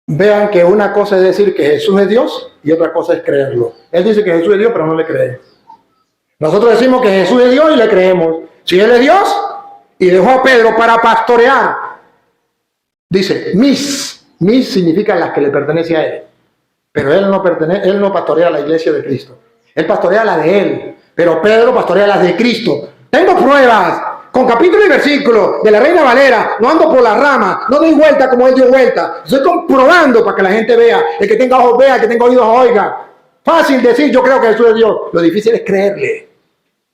vean que una cosa es decir que Jesús es Dios y otra cosa es creerlo. Él dice que Jesús es Dios, pero no le cree. Nosotros decimos que Jesús es Dios y le creemos. Si Él es Dios y dejó a Pedro para pastorear, dice, mis significa las que le pertenece a Él. Pero Él no pastorea la iglesia de Cristo. Él pastorea la de Él. Pero Pedro pastorea las de Cristo. Tengo pruebas con capítulo y versículo de la Reina Valera. No ando por la rama, no doy vuelta como Él dio vuelta. Estoy comprobando para que la gente vea. El que tenga ojos vea, el que tenga oídos oiga. Fácil decir, yo creo que Jesús es Dios. Lo difícil es creerle.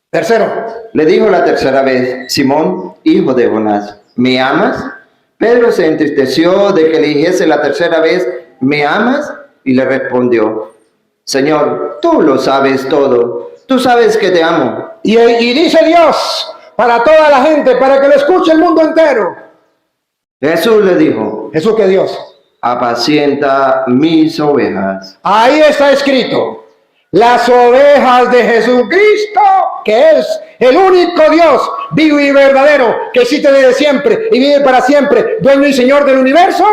Tercero. Le dijo la tercera vez: Simón, hijo de Jonás, ¿me amas? Pedro se entristeció de que le dijese la tercera vez: ¿me amas? Y le respondió: Señor, tú lo sabes todo. Tú sabes que te amo. Y dice Dios para toda la gente, para que lo escuche el mundo entero. Jesús le dijo: ¿Jesús qué Dios? Apacienta mis ovejas. Ahí está escrito. Las ovejas de Jesucristo, que es el único Dios vivo y verdadero, que existe desde siempre y vive para siempre, dueño y señor del universo,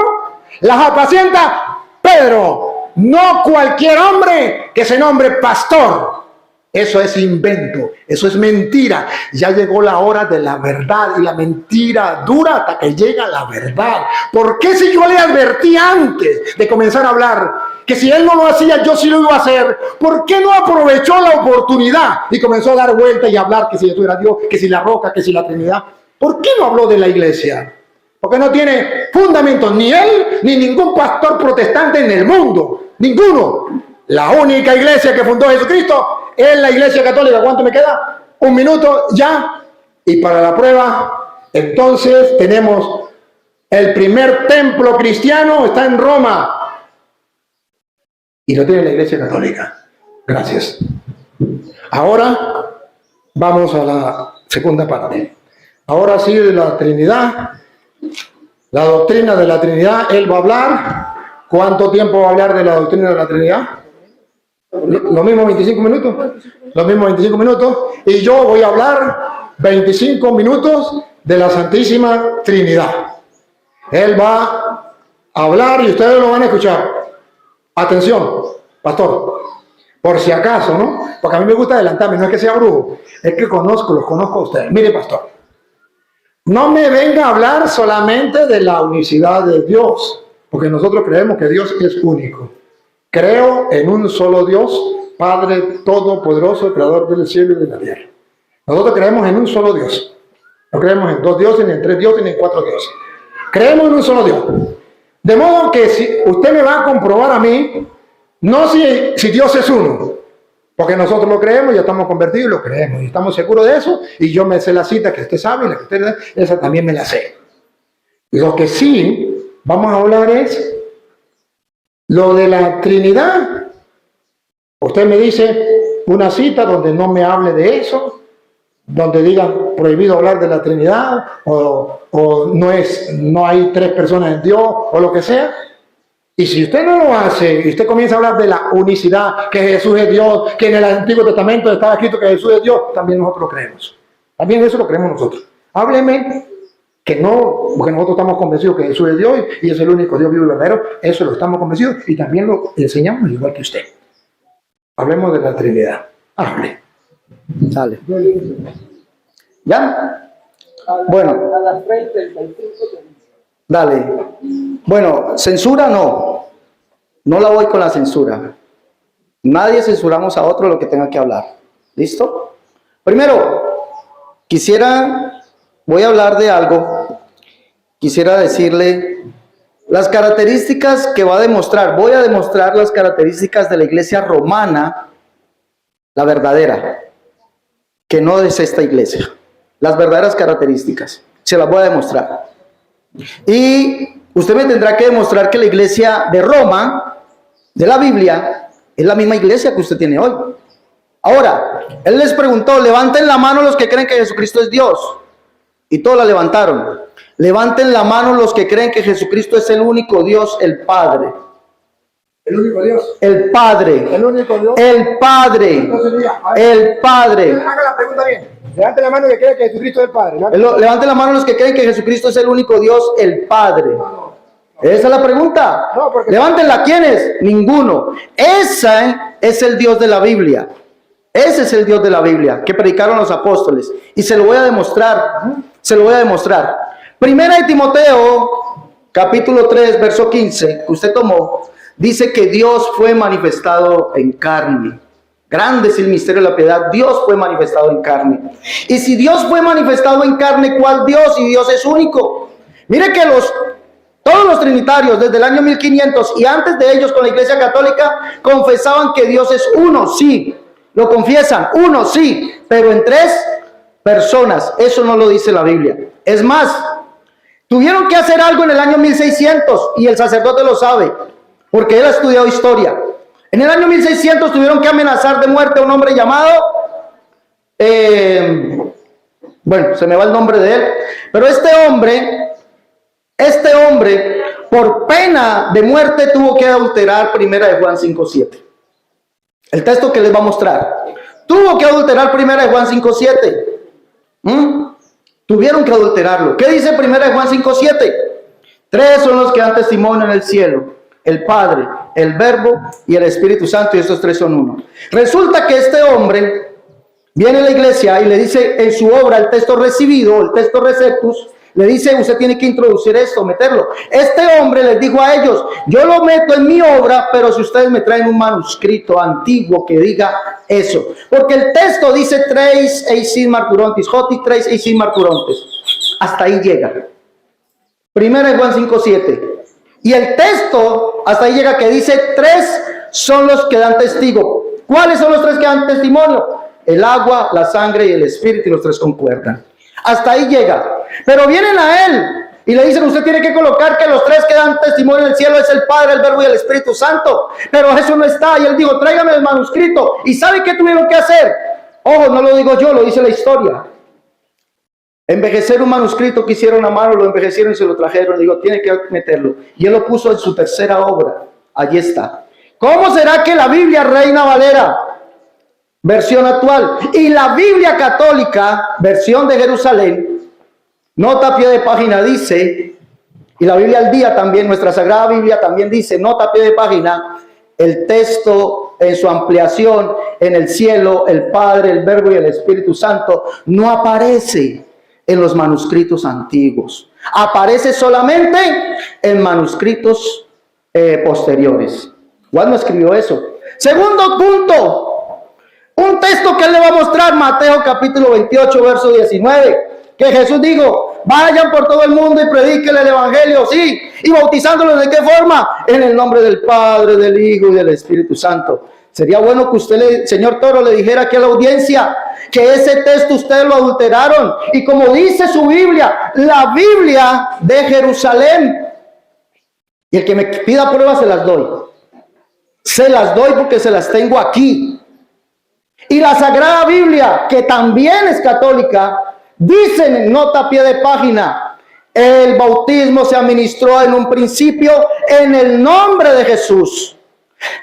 las apacienta Pedro, no cualquier hombre que se nombre pastor. Eso es invento, eso es mentira. Ya llegó la hora de la verdad y la mentira dura hasta que llega la verdad. ¿Por qué si yo le advertí antes de comenzar a hablar que si él no lo hacía yo sí lo iba a hacer? ¿Por qué no aprovechó la oportunidad y comenzó a dar vuelta y a hablar que si Jesús era Dios, que si la roca, que si la Trinidad? ¿Por qué no habló de la iglesia? Porque no tiene fundamento ni él ni ningún pastor protestante en el mundo. Ninguno. La única iglesia que fundó Jesucristo es la iglesia católica. ¿Cuánto me queda? 1 minuto ya. Y para la prueba, entonces tenemos el primer templo cristiano, está en Roma. Y lo tiene la iglesia católica. Gracias. Ahora vamos a la segunda parte. Ahora sí, de la Trinidad. La doctrina de la Trinidad, él va a hablar. ¿Cuánto tiempo va a hablar de la doctrina de la Trinidad? Lo mismo 25 minutos. Lo mismo 25 minutos. Y yo voy a hablar 25 minutos de la Santísima Trinidad. Él va a hablar y ustedes lo van a escuchar. Atención, pastor. Por si acaso, ¿no? Porque a mí me gusta adelantarme, no es que sea brujo, es que los conozco a ustedes. Mire, pastor. No me venga a hablar solamente de la unicidad de Dios, porque nosotros creemos que Dios es único. Creo en un solo Dios, Padre Todopoderoso, Creador del cielo y de la tierra. Nosotros creemos en un solo Dios. No creemos en 2 dioses, ni en 3 dioses, ni en 4 dioses. Creemos en un solo Dios. De modo que si usted me va a comprobar a mí, no si Dios es uno, porque nosotros lo creemos, ya estamos convertidos y lo creemos, y estamos seguros de eso, y yo me sé la cita que usted sabe, y la que usted esa también me la sé. Lo que sí vamos a hablar es lo de la Trinidad. Usted me dice una cita donde no me hable de eso, donde digan prohibido hablar de la Trinidad, o no hay 3 personas en Dios, o lo que sea. Y si usted no lo hace, y usted comienza a hablar de la unicidad, que Jesús es Dios, que en el Antiguo Testamento estaba escrito que Jesús es Dios, también nosotros lo creemos. También eso lo creemos nosotros. Hábleme que no, porque nosotros estamos convencidos que Jesús es Dios y es el único Dios vivo y verdadero. Eso lo estamos convencidos y también lo enseñamos igual que usted. Hablemos de la Trinidad. Hable. Dale. ¿Ya? Bueno. A las 3:35. Dale. Bueno, censura no. No la voy con la censura. Nadie censuramos a otro lo que tenga que hablar. ¿Listo? Primero, voy a hablar de algo. Quisiera decirle las características que voy a demostrar las características de la iglesia romana, la verdadera, que no es esta iglesia. Las verdaderas características. Se las voy a demostrar. Y usted me tendrá que demostrar que la iglesia de Roma, de la Biblia, es la misma iglesia que usted tiene hoy. Ahora, él les preguntó: levanten la mano los que creen que Jesucristo es Dios. Y todos la levantaron. Levanten la mano los que creen que Jesucristo es el único Dios, el Padre. ¿El único Dios? El Padre. ¿El único Dios? El Padre. Entonces, el Padre. Haga la pregunta bien. Levante la mano que cree que Jesucristo es el Padre. Levanten la mano los que creen que Jesucristo es el único Dios, el Padre. Esa es la pregunta. No, porque- Levántenla, ¿quiénes? Ninguno. Ese es el Dios de la Biblia. Ese es el Dios de la Biblia que predicaron los apóstoles. Y se lo voy a demostrar. Se lo voy a demostrar. Primera de Timoteo, capítulo 3, verso 15, que usted tomó, dice que Dios fue manifestado en carne. Grande es el misterio de la piedad. Dios fue manifestado en carne. Y si Dios fue manifestado en carne, ¿cuál Dios? Y Dios es único. Mire que todos los trinitarios desde el año 1500 y antes de ellos con la Iglesia Católica confesaban que Dios es uno, sí. Lo confiesan, uno, sí. Pero en tres personas. Eso no lo dice la Biblia. Es más, tuvieron que hacer algo en el año 1600 y el sacerdote lo sabe porque él ha estudiado historia. En el año 1600 tuvieron que amenazar de muerte a un hombre llamado, bueno, se me va el nombre de él, pero este hombre, por pena de muerte tuvo que adulterar Primera de Juan 5:7. El texto que les va a mostrar. Tuvo que adulterar Primera de Juan 5:7. Tuvieron que adulterarlo. ¿Qué dice Primera de Juan 5:7? Tres son los que dan testimonio en el cielo: el Padre, el Verbo y el Espíritu Santo, y estos tres son uno. Resulta que este hombre viene a la iglesia y le dice en su obra, el texto recibido, el texto receptus, le dice: usted tiene que introducir esto, meterlo. Este hombre les dijo a ellos: yo lo meto en mi obra, pero si ustedes me traen un manuscrito antiguo que diga eso, porque el texto dice treis eisin marturontis, hoti treis eisin marturontes, hasta ahí llega. Primera de Juan 5:7. Y el texto hasta ahí llega que dice: tres son los que dan testigo. ¿Cuáles son los tres que dan testimonio? El agua, la sangre y el espíritu, y los tres concuerdan. Hasta ahí llega. Pero vienen a él y le dicen: usted tiene que colocar que los tres que dan testimonio en el cielo es el Padre, el Verbo y el Espíritu Santo. Pero eso no está. Y él dijo: tráigame el manuscrito. ¿Y sabe qué tuvieron que hacer? Ojo, no lo digo yo, lo dice la historia. Envejecer un manuscrito que hicieron a mano, lo envejecieron y se lo trajeron. Le digo: tiene que meterlo. Y él lo puso en su tercera obra. Allí está. ¿Cómo será que la Biblia Reina Valera, versión actual, y la Biblia Católica, versión de Jerusalén, nota a pie de página dice, y la Biblia al día también, nuestra Sagrada Biblia también dice, nota a pie de página, el texto en su ampliación, en el cielo, el Padre, el Verbo y el Espíritu Santo, no aparece en los manuscritos antiguos. Aparece solamente en manuscritos posteriores. Juan no escribió eso. Segundo punto, un texto que él le va a mostrar, Mateo capítulo 28, verso 19, que Jesús dijo: vayan por todo el mundo y prediquen el evangelio, sí, y bautizándolos ¿de qué forma? En el nombre del Padre, del Hijo y del Espíritu Santo. Sería bueno que usted, señor Toro, le dijera aquí a la audiencia que ese texto ustedes lo adulteraron. Y como dice su Biblia, la Biblia de Jerusalén, y el que me pida pruebas se las doy. Se las doy porque se las tengo aquí. Y la Sagrada Biblia, que también es católica, dicen en nota a pie de página: el bautismo se administró en un principio en el nombre de Jesús.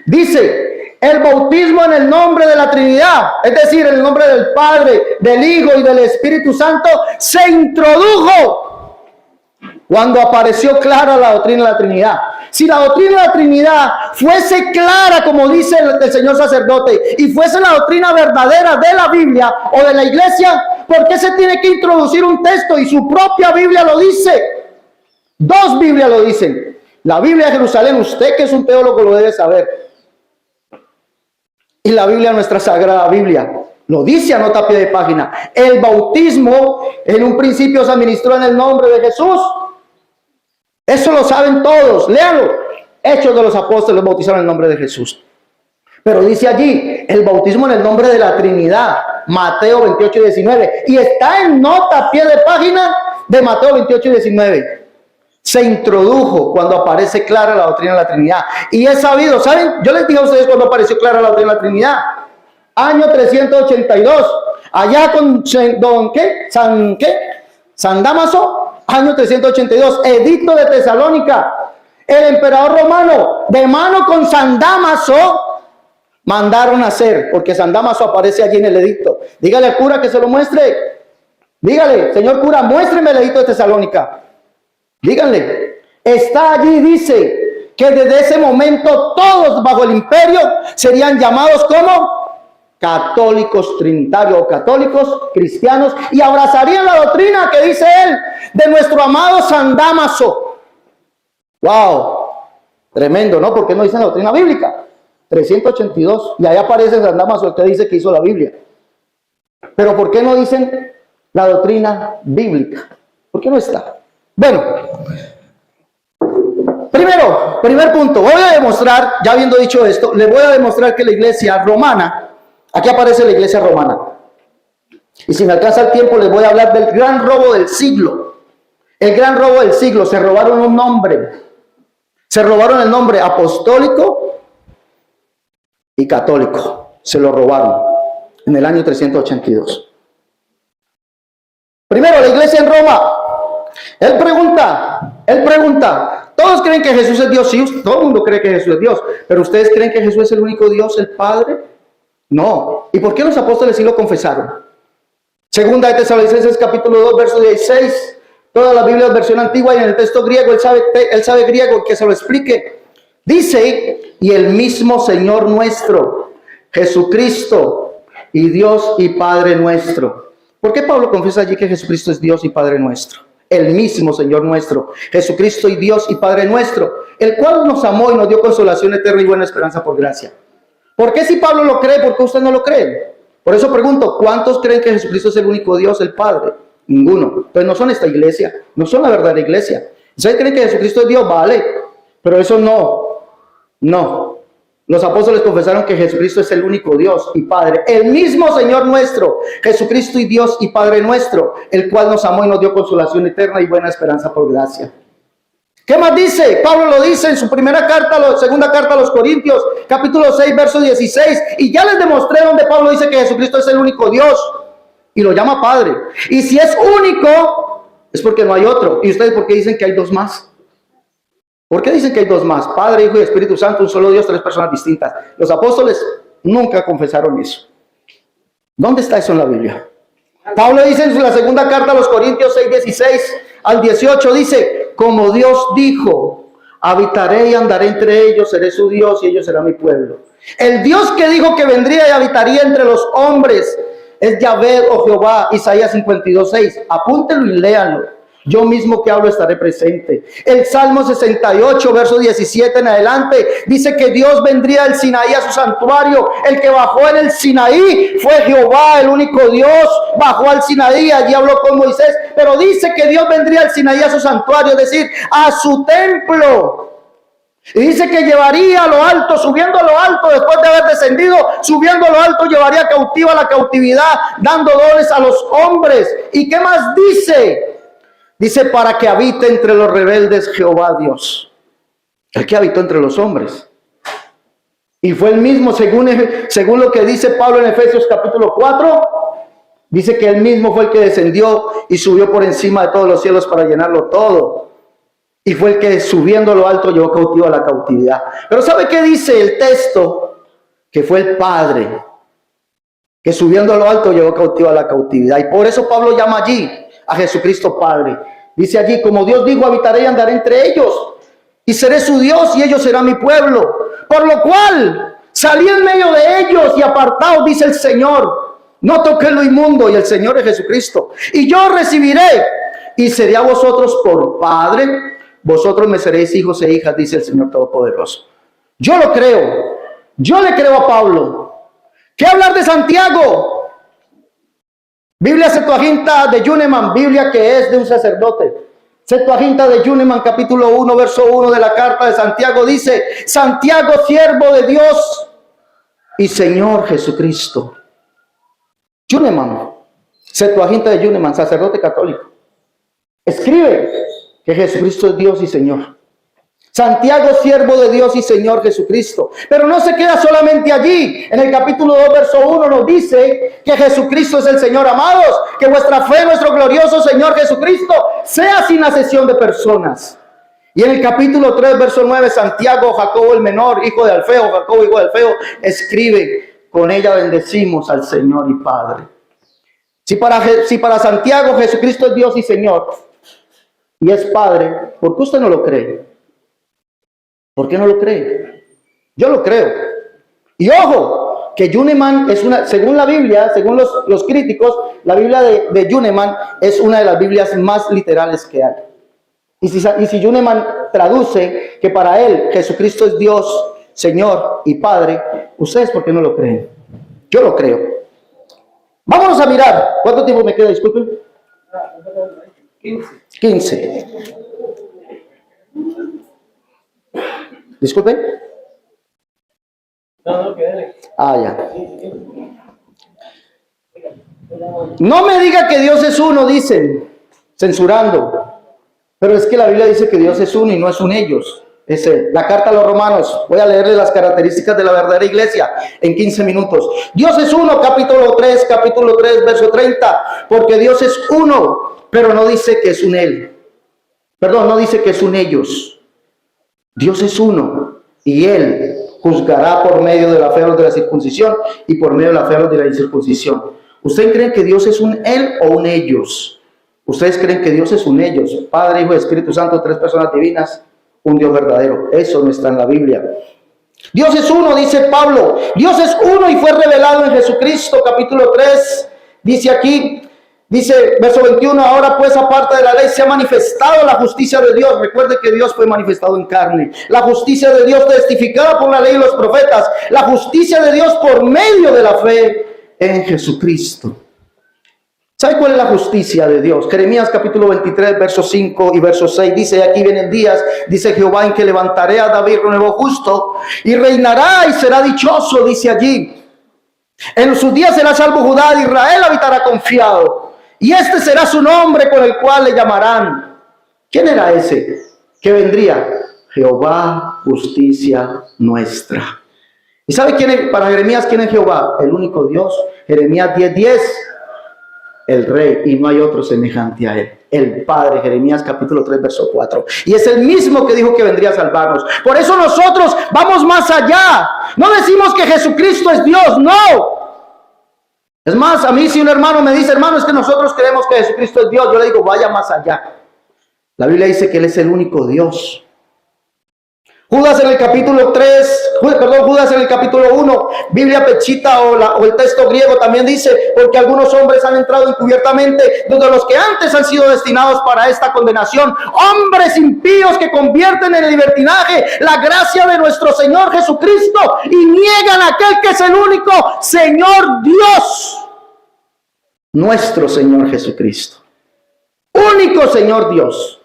Dice: el bautismo en el nombre de la Trinidad, es decir, en el nombre del Padre, del Hijo y del Espíritu Santo, se introdujo cuando apareció clara la doctrina de la Trinidad. Si la doctrina de la Trinidad fuese clara, como dice el señor sacerdote, y fuese la doctrina verdadera de la Biblia o de la iglesia, ¿por qué se tiene que introducir un texto? Y su propia Biblia lo dice. Dos Biblias lo dicen. La Biblia de Jerusalén, usted que es un teólogo lo debe saber. Y la Biblia, nuestra Sagrada Biblia, lo dice a nota a pie de página. El bautismo en un principio se administró en el nombre de Jesús. Eso lo saben todos, léanlo. Hechos de los Apóstoles bautizaron en el nombre de Jesús. Pero dice allí, el bautismo en el nombre de la Trinidad, Mateo 28 y 19. Y está en nota a pie de página de Mateo 28 y 19. Se introdujo cuando aparece clara la doctrina de la Trinidad. Y es sabido, ¿saben? Yo les dije a ustedes cuando apareció clara la doctrina de la Trinidad. Año 382. Allá con San Dámaso. Año 382, edicto de Tesalónica. El emperador romano, de mano con San Dámaso, mandaron a hacer, porque San Dámaso aparece allí en el edicto. Dígale al cura que se lo muestre. Dígale: señor cura, muéstreme el edicto de Tesalónica. Díganle. está allí, dice que desde ese momento todos bajo el imperio serían llamados como católicos trinitarios o católicos cristianos y abrazarían la doctrina que dice él de nuestro amado San Dámaso. ¡Wow! Tremendo, ¿no? Porque no dicen la doctrina bíblica. 382. Y ahí aparece San Dámaso, el que dice que hizo la Biblia. Pero ¿por qué no dicen la doctrina bíblica? ¿Por qué no está? Bueno, primer punto. Voy a demostrar, ya habiendo dicho esto, le voy a demostrar que la iglesia romana, aquí aparece la iglesia romana. Y si me alcanza el tiempo, les voy a hablar del gran robo del siglo. El gran robo del siglo. Se robaron un nombre. Se robaron el nombre apostólico y católico. Se lo robaron en el año 382. Primero, la iglesia en Roma. Él pregunta, ¿todos creen que Jesús es Dios? Sí, todo el mundo cree que Jesús es Dios. ¿Pero ustedes creen que Jesús es el único Dios, el Padre? No. ¿Y por qué los apóstoles sí lo confesaron? Segunda de Tesalonicenses capítulo 2, verso 16. Toda la Biblia es versión antigua y en el texto griego, él sabe griego, que se lo explique. Dice, y el mismo Señor nuestro, Jesucristo, y Dios y Padre nuestro. ¿Por qué Pablo confiesa allí que Jesucristo es Dios y Padre nuestro? El mismo Señor nuestro, Jesucristo y Dios y Padre nuestro, el cual nos amó y nos dio consolación eterna y buena esperanza por gracia. ¿Por qué si Pablo lo cree, por qué usted no lo cree? Por eso pregunto, ¿cuántos creen que Jesucristo es el único Dios, el Padre? Ninguno. Entonces no son esta iglesia, no son la verdadera iglesia. ¿Ustedes creen que Jesucristo es Dios? Vale, pero eso no. Los apóstoles confesaron que Jesucristo es el único Dios y Padre, el mismo Señor nuestro, Jesucristo y Dios y Padre nuestro, el cual nos amó y nos dio consolación eterna y buena esperanza por gracia. ¿Qué más dice? Pablo lo dice en su segunda carta a los Corintios, capítulo 6, verso 16. Y ya les demostré donde Pablo dice que Jesucristo es el único Dios y lo llama Padre. Y si es único, es porque no hay otro. ¿Y ustedes por qué dicen que hay dos más? ¿Por qué dicen que hay dos más? Padre, Hijo y Espíritu Santo, un solo Dios, tres personas distintas. Los apóstoles nunca confesaron eso. ¿Dónde está eso en la Biblia? Pablo dice en la segunda carta a los Corintios 6, 16 al 18, dice, como Dios dijo, habitaré y andaré entre ellos, seré su Dios y ellos serán mi pueblo. El Dios que dijo que vendría y habitaría entre los hombres es Yahvé o Jehová, Isaías 52, 6. Apúntelo y léanlo. Yo mismo que hablo estaré presente. El Salmo 68, verso 17 en adelante, dice que Dios vendría del Sinaí a su santuario. El que bajó en el Sinaí fue Jehová, el único Dios. Bajó al Sinaí, allí habló con Moisés. Pero dice que Dios vendría al Sinaí a su santuario, es decir, a su templo. Y dice que llevaría a lo alto, subiendo a lo alto, después de haber descendido, subiendo a lo alto, llevaría cautiva la cautividad, dando dones a los hombres. ¿Y qué más dice? Dice, para que habite entre los rebeldes Jehová Dios. El que habitó entre los hombres. Y fue el mismo, según lo que dice Pablo en Efesios capítulo 4, dice que él mismo fue el que descendió y subió por encima de todos los cielos para llenarlo todo. Y fue el que subiendo a lo alto llevó cautivo a la cautividad. Pero ¿sabe qué dice el texto? Que fue el Padre, que subiendo a lo alto llevó cautivo a la cautividad. Y por eso Pablo llama allí a Jesucristo Padre. Dice allí, como Dios dijo, habitaré y andaré entre ellos, y seré su Dios y ellos serán mi pueblo. Por lo cual, salí en medio de ellos y apartaos, dice el Señor. No toqué lo inmundo, y el Señor es Jesucristo. Y yo recibiré, y seré a vosotros por Padre, vosotros me seréis hijos e hijas, dice el Señor Todopoderoso. Yo lo creo. Yo le creo a Pablo. ¿Qué hablar de Santiago? Biblia Septuaginta de Yuneman, Biblia que es de un sacerdote. Septuaginta de Yuneman, capítulo 1, verso 1 de la carta de Santiago, dice, Santiago, siervo de Dios y Señor Jesucristo. Yuneman, Septuaginta de Yuneman, sacerdote católico, escribe que Jesucristo es Dios y Señor. Santiago, siervo de Dios y Señor Jesucristo. Pero no se queda solamente allí. En el capítulo 2, verso 1 nos dice que Jesucristo es el Señor. Amados, que vuestra fe, nuestro glorioso Señor Jesucristo, sea sin acepción de personas. Y en el capítulo 3, verso 9, Santiago, Jacobo el menor, hijo de Alfeo, Jacobo hijo de Alfeo, escribe, con ella bendecimos al Señor y Padre. Si para Santiago Jesucristo es Dios y Señor, y es Padre, ¿por qué usted no lo cree? ¿Por qué no lo cree? Yo lo creo. Y ojo, que Yuneman es una, según la Biblia, según los críticos, la Biblia de Yuneman es una de las Biblias más literales que hay. Y si Yuneman traduce que para él Jesucristo es Dios, Señor y Padre, ¿ustedes por qué no lo creen? Yo lo creo. Vámonos a mirar. ¿Cuánto tiempo me queda? Disculpen. 15. Disculpen. Ya. No me diga que Dios es uno, dicen, censurando. Pero es que la Biblia dice que Dios es uno y no es un ellos. La carta a los Romanos. Voy a leerle las características de la verdadera iglesia en 15 minutos. Dios es uno, capítulo 3, verso 30. Porque Dios es uno, pero no dice que es un él. Perdón, no dice que es un ellos. Dios es uno y él juzgará por medio de la fe a los de la circuncisión y por medio de la fe a los de la incircuncisión. ¿Ustedes creen que Dios es un él o un ellos? Ustedes creen que Dios es un ellos, Padre, Hijo y Espíritu Santo, 3 personas divinas, un Dios verdadero. Eso no está en la Biblia. Dios es uno, dice Pablo. Dios es uno y fue revelado en Jesucristo, capítulo 3. Dice aquí, verso 21, ahora pues aparte de la ley se ha manifestado la justicia de Dios. Recuerde que Dios fue manifestado en carne. La justicia de Dios testificada por la ley y los profetas. La justicia de Dios por medio de la fe en Jesucristo. ¿Sabe cuál es la justicia de Dios? Jeremías capítulo 23, verso 5 y verso 6 dice, aquí vienen días, dice Jehová, en que levantaré a David nuevo justo y reinará y será dichoso, dice allí. En sus días será salvo Judá, de Israel habitará confiado. Y este será su nombre con el cual le llamarán. ¿Quién era ese que vendría? Jehová, justicia nuestra. ¿Y sabe quién es, para Jeremías, quién es Jehová? El único Dios. Jeremías 10:10. El Rey, y no hay otro semejante a él. El Padre, Jeremías capítulo 3, verso 4. Y es el mismo que dijo que vendría a salvarnos. Por eso nosotros vamos más allá. No decimos que Jesucristo es Dios, no. Es más, a mí si un hermano me dice, hermano, es que nosotros creemos que Jesucristo es Dios, yo le digo, vaya más allá. La Biblia dice que Él es el único Dios. Judas en el capítulo 1, Biblia pechita o el texto griego también dice, porque algunos hombres han entrado encubiertamente, donde los que antes han sido destinados para esta condenación, hombres impíos que convierten en libertinaje la gracia de nuestro Señor Jesucristo y niegan a aquel que es el único Señor Dios, nuestro Señor Jesucristo. Único Señor Dios,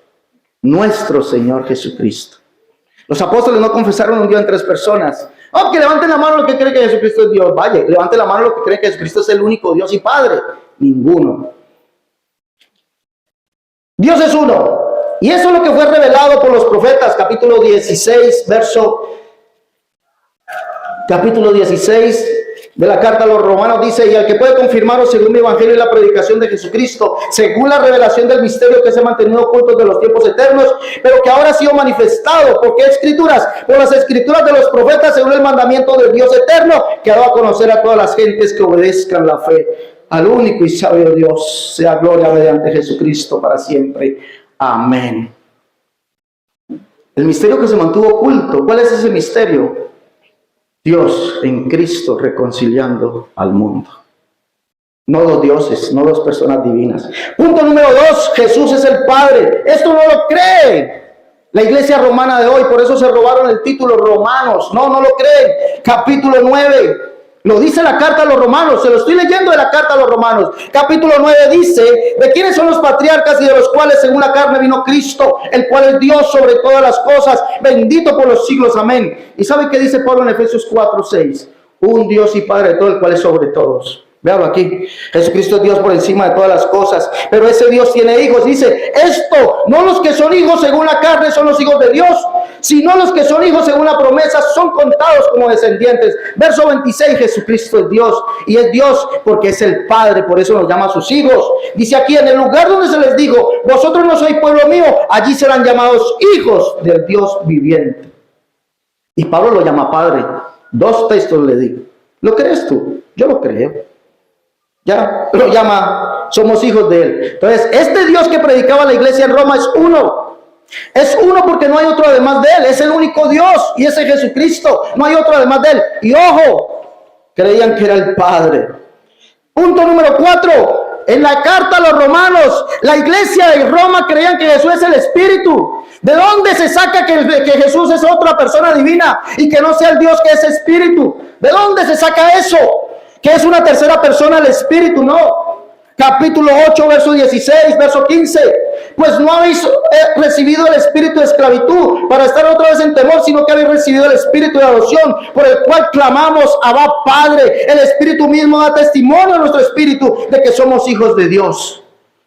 nuestro Señor Jesucristo. Los apóstoles no confesaron un Dios en 3 personas. Oh, que levanten la mano los que creen que Jesucristo es Dios. Vaya, levanten la mano los que creen que Jesucristo es el único Dios y Padre. Ninguno. Dios es uno. Y eso es lo que fue revelado por los profetas. Capítulo 16 de la carta a los Romanos dice, y al que puede confirmaros según mi evangelio y la predicación de Jesucristo, según la revelación del misterio que se ha mantenido oculto de los tiempos eternos, pero que ahora ha sido manifestado. ¿Por qué escrituras? Por las escrituras de los profetas, según el mandamiento del Dios eterno, que ha dado a conocer a todas las gentes que obedezcan la fe. Al único y sabio Dios sea gloria mediante Jesucristo para siempre. Amén. El misterio que se mantuvo oculto, ¿cuál es ese misterio? Dios en Cristo reconciliando al mundo. No 2 dioses, no 2 personas divinas. Punto número 2, Jesús es el Padre. Esto no lo cree la iglesia romana de hoy, por eso se robaron el título Romanos. No lo creen. Capítulo 9. Lo dice la carta a los Romanos, se lo estoy leyendo de la carta a los Romanos. Capítulo 9 dice, ¿de quiénes son los patriarcas y de los cuales según la carne vino Cristo, el cual es Dios sobre todas las cosas, bendito por los siglos, amén? ¿Y sabe qué dice Pablo en Efesios 4:6? Un Dios y Padre de todo, el cual es sobre todos. Véalo aquí, Jesucristo es Dios por encima de todas las cosas, pero ese Dios tiene hijos. Dice, esto, no los que son hijos según la carne son los hijos de Dios, sino los que son hijos según la promesa son contados como descendientes. Verso 26, Jesucristo es Dios, y es Dios porque es el Padre, por eso nos llama a sus hijos. Dice aquí, en el lugar donde se les dijo, vosotros no sois pueblo mío, allí serán llamados hijos del Dios viviente. Y Pablo lo llama Padre. 2 textos le digo. ¿Lo crees tú? Yo lo creo. Ya lo llama somos hijos de Él. Entonces, este Dios que predicaba la iglesia en Roma es uno. Es uno porque no hay otro además de Él. Es el único Dios y ese Jesucristo. No hay otro además de Él. Y ojo, creían que era el Padre. Punto número 4. En la carta a los romanos, la iglesia de Roma creían que Jesús es el Espíritu. ¿De dónde se saca que Jesús es otra persona divina y que no sea el Dios que es Espíritu? ¿De dónde se saca eso? Que es una tercera persona el Espíritu, no. Capítulo 8, verso 16, verso 15. Pues no habéis recibido el espíritu de esclavitud para estar otra vez en temor, sino que habéis recibido el espíritu de adopción, por el cual clamamos, Abba, Padre. El Espíritu mismo da testimonio a nuestro espíritu de que somos hijos de Dios.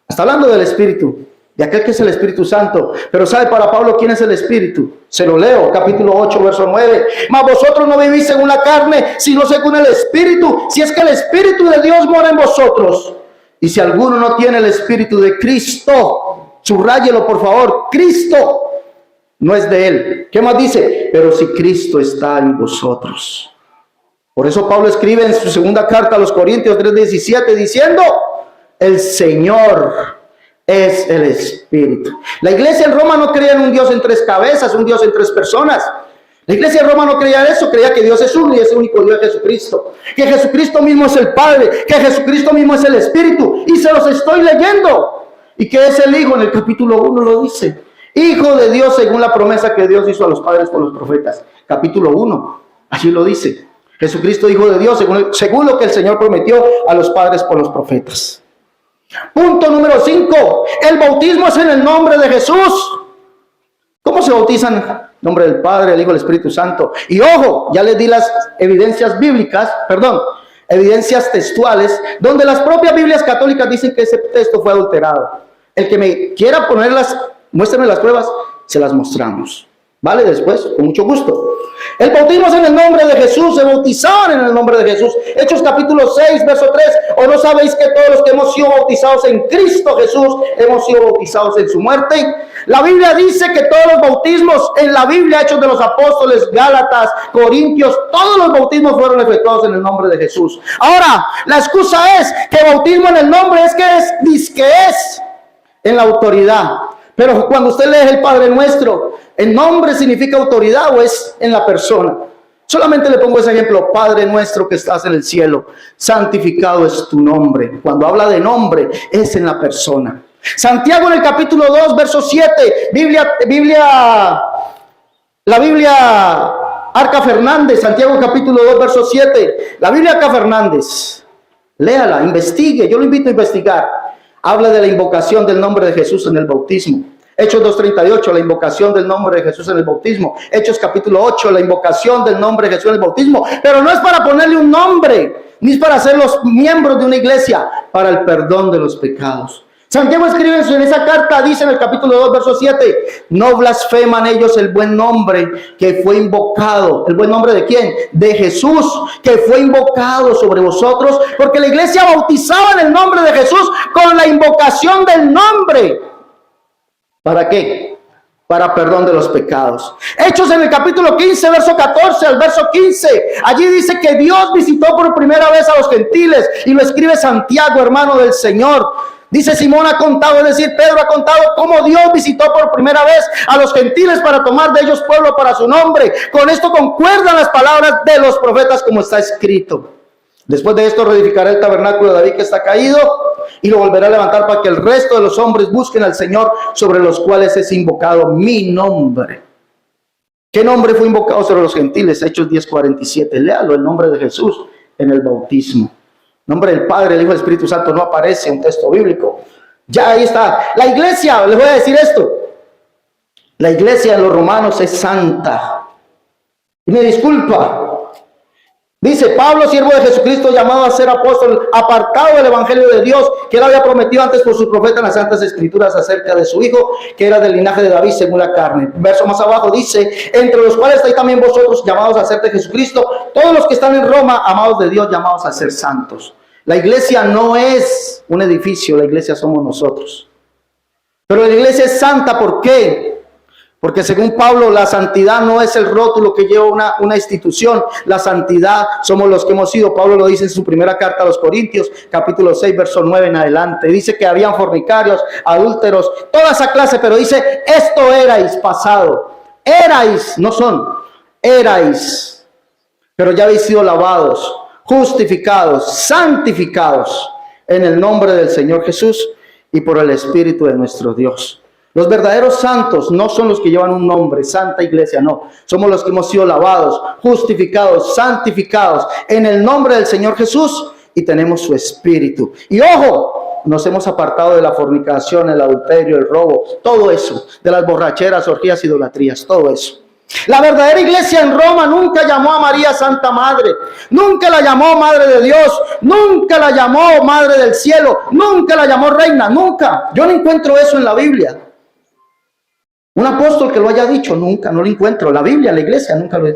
Está hablando del Espíritu, de aquel que es el Espíritu Santo. Pero ¿sabe para Pablo quién es el Espíritu? Se lo leo, capítulo 8, verso 9. Mas vosotros no vivís según la carne, sino según el Espíritu, si es que el Espíritu de Dios mora en vosotros. Y si alguno no tiene el Espíritu de Cristo, subráyelo por favor, Cristo no es de él. ¿Qué más dice? Pero si Cristo está en vosotros. Por eso Pablo escribe en su segunda carta a los Corintios 3:17 diciendo, el Señor es el Espíritu. La iglesia en Roma no creía en un Dios en tres cabezas, un Dios en tres personas. La iglesia de Roma no creía eso, creía que Dios es uno y es el único Dios, Jesucristo. Que Jesucristo mismo es el Padre, que Jesucristo mismo es el Espíritu. Y se los estoy leyendo. Y que es el Hijo, en el capítulo 1 lo dice. Hijo de Dios según la promesa que Dios hizo a los padres por los profetas. Capítulo 1, allí lo dice. Jesucristo, Hijo de Dios, según lo que el Señor prometió a los padres por los profetas. Punto número 5. El bautismo es en el nombre de Jesús. ¿Cómo se bautizan? Nombre del Padre, del Hijo y del Espíritu Santo. Y ojo, ya les di las evidencias bíblicas, evidencias textuales, donde las propias Biblias católicas dicen que ese texto fue adulterado. El que me quiera ponerlas, muéstrenme las pruebas, se las mostramos. ¿Vale? Después, con mucho gusto. El bautismo es en el nombre de Jesús, se bautizaron en el nombre de Jesús. Hechos capítulo 6, verso 3. ¿O no sabéis que todos los que hemos sido bautizados en Cristo Jesús, hemos sido bautizados en su muerte? La Biblia dice que todos los bautismos en la Biblia, Hechos de los Apóstoles, Gálatas, Corintios, todos los bautismos fueron efectuados en el nombre de Jesús. Ahora, la excusa es que bautismo en el nombre es en la autoridad. Pero cuando usted lee el Padre Nuestro, ¿el nombre significa autoridad o es en la persona? Solamente le pongo ese ejemplo. Padre nuestro que estás en el cielo, santificado es tu nombre. Cuando habla de nombre, es en la persona. Santiago en el capítulo 2, verso 7, la Biblia Arca Fernández, Santiago capítulo 2, verso 7, la Biblia Arca Fernández, léala, investigue, yo lo invito a investigar. Habla de la invocación del nombre de Jesús en el bautismo. Hechos 2:38, la invocación del nombre de Jesús en el bautismo. Hechos capítulo 8, la invocación del nombre de Jesús en el bautismo. Pero no es para ponerle un nombre, ni es para ser los miembros de una iglesia, para el perdón de los pecados. Santiago escribe en esa carta, dice en el capítulo 2, verso 7, no blasfeman ellos el buen nombre que fue invocado. ¿El buen nombre de quién? De Jesús, que fue invocado sobre vosotros, porque la iglesia bautizaba en el nombre de Jesús con la invocación del nombre. ¿Para qué? Para perdón de los pecados. Hechos en el capítulo 15, verso 14 al verso 15. Allí dice que Dios visitó por primera vez a los gentiles, y lo escribe Santiago, hermano del Señor. Dice Simón ha contado, es decir, Pedro ha contado cómo Dios visitó por primera vez a los gentiles para tomar de ellos pueblo para su nombre. Con esto concuerdan las palabras de los profetas como está escrito. Después de esto reedificará el tabernáculo de David que está caído y lo volverá a levantar para que el resto de los hombres busquen al Señor, sobre los cuales es invocado mi nombre. ¿Qué nombre fue invocado sobre los gentiles? Hechos 10:47. Léalo, el nombre de Jesús en el bautismo. Nombre del Padre, el Hijo y el Espíritu Santo no aparece en un texto bíblico. Ya ahí está. La iglesia, les voy a decir esto. La iglesia de los romanos es santa. Y me disculpa. Dice Pablo, siervo de Jesucristo, llamado a ser apóstol, apartado del evangelio de Dios, que él había prometido antes por su profeta en las santas escrituras acerca de su hijo, que era del linaje de David según la carne. Verso más abajo dice, entre los cuales estáis también vosotros, llamados a ser de Jesucristo, todos los que están en Roma, amados de Dios, llamados a ser santos. La iglesia no es un edificio, la iglesia somos nosotros. Pero la iglesia es santa, ¿por qué? Porque según Pablo, la santidad no es el rótulo que lleva una institución. La santidad somos los que hemos sido. Pablo lo dice en su primera carta a los Corintios, capítulo 6, verso 9 en adelante. Dice que habían fornicarios, adúlteros, toda esa clase, pero dice, esto erais pasado. Erais, no son, erais. Pero ya habéis sido lavados, justificados, santificados en el nombre del Señor Jesús y por el Espíritu de nuestro Dios. Los verdaderos santos no son los que llevan un nombre, Santa Iglesia, no. Somos los que hemos sido lavados, justificados, santificados en el nombre del Señor Jesús y tenemos su Espíritu. Y ojo, nos hemos apartado de la fornicación, el adulterio, el robo, todo eso, de las borracheras, orgías, idolatrías, todo eso. La verdadera iglesia en Roma nunca llamó a María Santa Madre, nunca la llamó Madre de Dios, nunca la llamó Madre del Cielo, nunca la llamó Reina, nunca. Yo no encuentro eso en la Biblia. Un apóstol que lo haya dicho, nunca, no lo encuentro. La Biblia, la iglesia, nunca lo.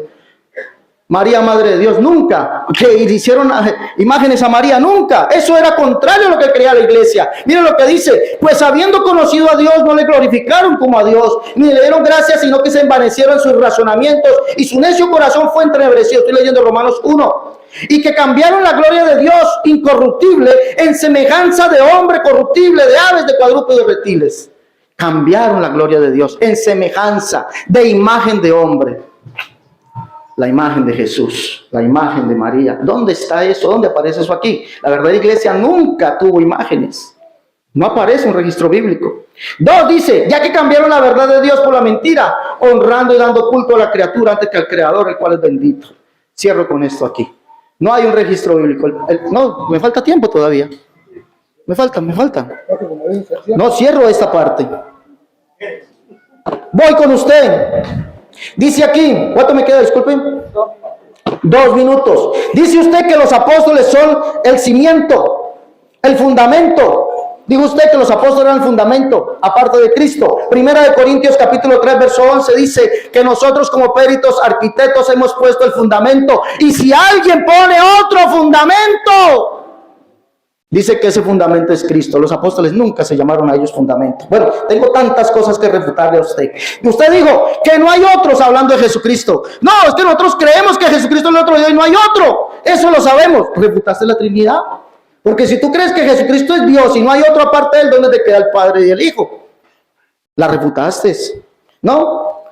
María, Madre de Dios, nunca. Que hicieron imágenes a María, nunca. Eso era contrario a lo que creía la iglesia. Miren lo que dice: pues habiendo conocido a Dios, no le glorificaron como a Dios, ni le dieron gracias, sino que se envanecieron sus razonamientos, y su necio corazón fue entrenebrecido. Estoy leyendo Romanos 1. Y que cambiaron la gloria de Dios incorruptible en semejanza de hombre corruptible, de aves, de cuadrúpedos, de reptiles. Cambiaron la gloria de Dios en semejanza de imagen de hombre. La imagen de Jesús, la imagen de María. ¿Dónde está eso? ¿Dónde aparece eso aquí? La verdadera iglesia nunca tuvo imágenes. No aparece un registro bíblico. 2 dice, ya que cambiaron la verdad de Dios por la mentira, honrando y dando culto a la criatura antes que al Creador, el cual es bendito. Cierro con esto aquí. No hay un registro bíblico. No, me falta tiempo todavía. Me falta. No, cierro esta parte. Voy con usted. Dice aquí, ¿cuánto me queda? Disculpen. 2 minutos. Dice usted que los apóstoles son el cimiento, el fundamento. Dijo usted que los apóstoles eran el fundamento, aparte de Cristo. Primera de Corintios capítulo 3, verso 11 dice que nosotros como peritos, arquitectos hemos puesto el fundamento. Y si alguien pone otro fundamento, dice que ese fundamento es Cristo. Los apóstoles nunca se llamaron a ellos fundamento. Bueno, tengo tantas cosas que refutarle a usted. Y usted dijo que no hay otros hablando de Jesucristo. No, es que nosotros creemos que Jesucristo es el otro Dios y no hay otro. Eso lo sabemos. ¿Refutaste la Trinidad? Porque si tú crees que Jesucristo es Dios y no hay otro aparte de él, ¿dónde te queda el Padre y el Hijo? La refutaste, ¿no?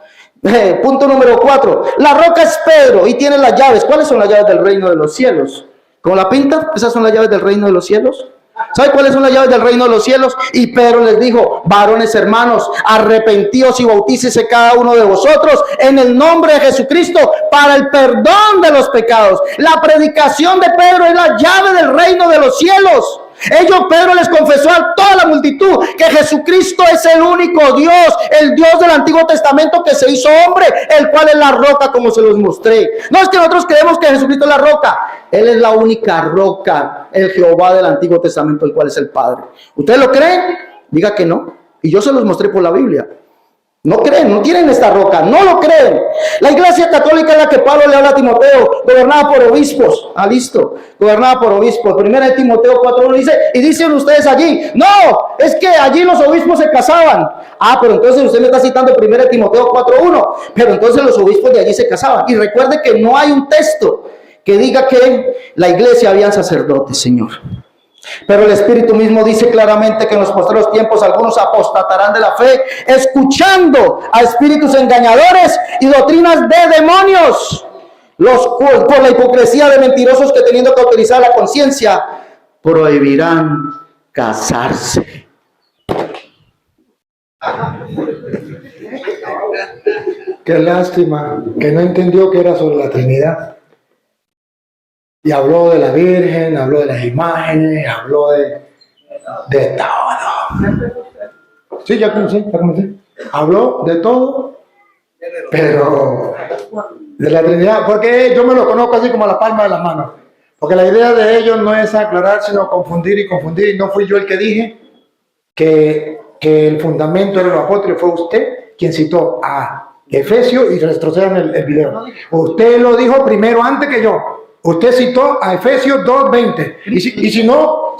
Punto número 4. La roca es Pedro y tiene las llaves. ¿Cuáles son las llaves del reino de los cielos? ¿Cómo la pinta? Esas son las llaves del reino de los cielos. ¿Sabe cuáles son las llaves del reino de los cielos? Y Pedro les dijo: varones hermanos, arrepentíos y bautícese cada uno de vosotros en el nombre de Jesucristo para el perdón de los pecados. La predicación de Pedro es la llave del reino de los cielos. Pedro les confesó a toda la multitud que Jesucristo es el único Dios, el Dios del Antiguo Testamento que se hizo hombre, el cual es la roca, como se los mostré. No es que nosotros creemos que Jesucristo es la roca. Él es la única roca, el Jehová del Antiguo Testamento, el cual es el Padre. ¿Ustedes lo creen? Diga que no. Y yo se los mostré por la Biblia. No creen, no tienen esta roca, no lo creen. La iglesia católica es la que Pablo le habla a Timoteo, gobernada por obispos. Listo, gobernada por obispos. Primera de Timoteo 4:1 dice, y dicen ustedes allí, no, es que allí los obispos se casaban. Pero entonces usted me está citando primera de Timoteo 4:1, pero entonces los obispos de allí se casaban. Y recuerde que no hay un texto que diga que la iglesia habían sacerdotes, Señor. Pero el Espíritu mismo dice claramente que en los posteriores tiempos algunos apostatarán de la fe, escuchando a espíritus engañadores y doctrinas de demonios, por la hipocresía de mentirosos que, teniendo que utilizar la conciencia, prohibirán casarse. Qué lástima que no entendió que era sobre la Trinidad. Y habló de la Virgen, habló de las imágenes, habló de todo. Sí, ya comencé. Habló de todo, pero de la Trinidad, porque yo me lo conozco así como a la palma de la mano. Porque la idea de ellos no es aclarar, sino confundir y confundir. Y no fui yo el que dije que el fundamento era los apóstoles, fue usted quien citó a Efesios, y retrocedan el video. Usted lo dijo primero antes que yo. Usted citó a Efesios 2:20. Y si no,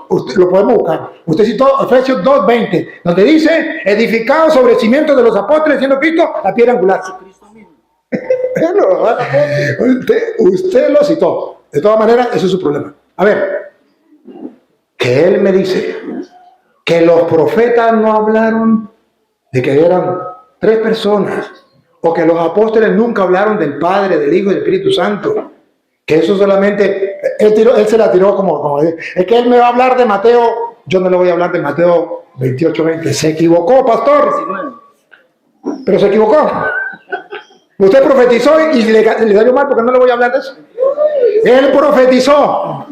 usted, lo podemos buscar. Usted citó Efesios 2:20, donde dice, edificado sobre el cimiento de los apóstoles, siendo Cristo la piedra angular. usted lo citó. De todas maneras, eso es su problema. A ver, que él me dice que los profetas no hablaron de que eran 3 personas, o que los apóstoles nunca hablaron del Padre, del Hijo y del Espíritu Santo, que eso solamente, él se la tiró como es que él me va a hablar de Mateo, yo no le voy a hablar de Mateo 28:20, se equivocó, pastor, pero se equivocó. Usted profetizó y le salió mal porque no le voy a hablar de eso. Él profetizó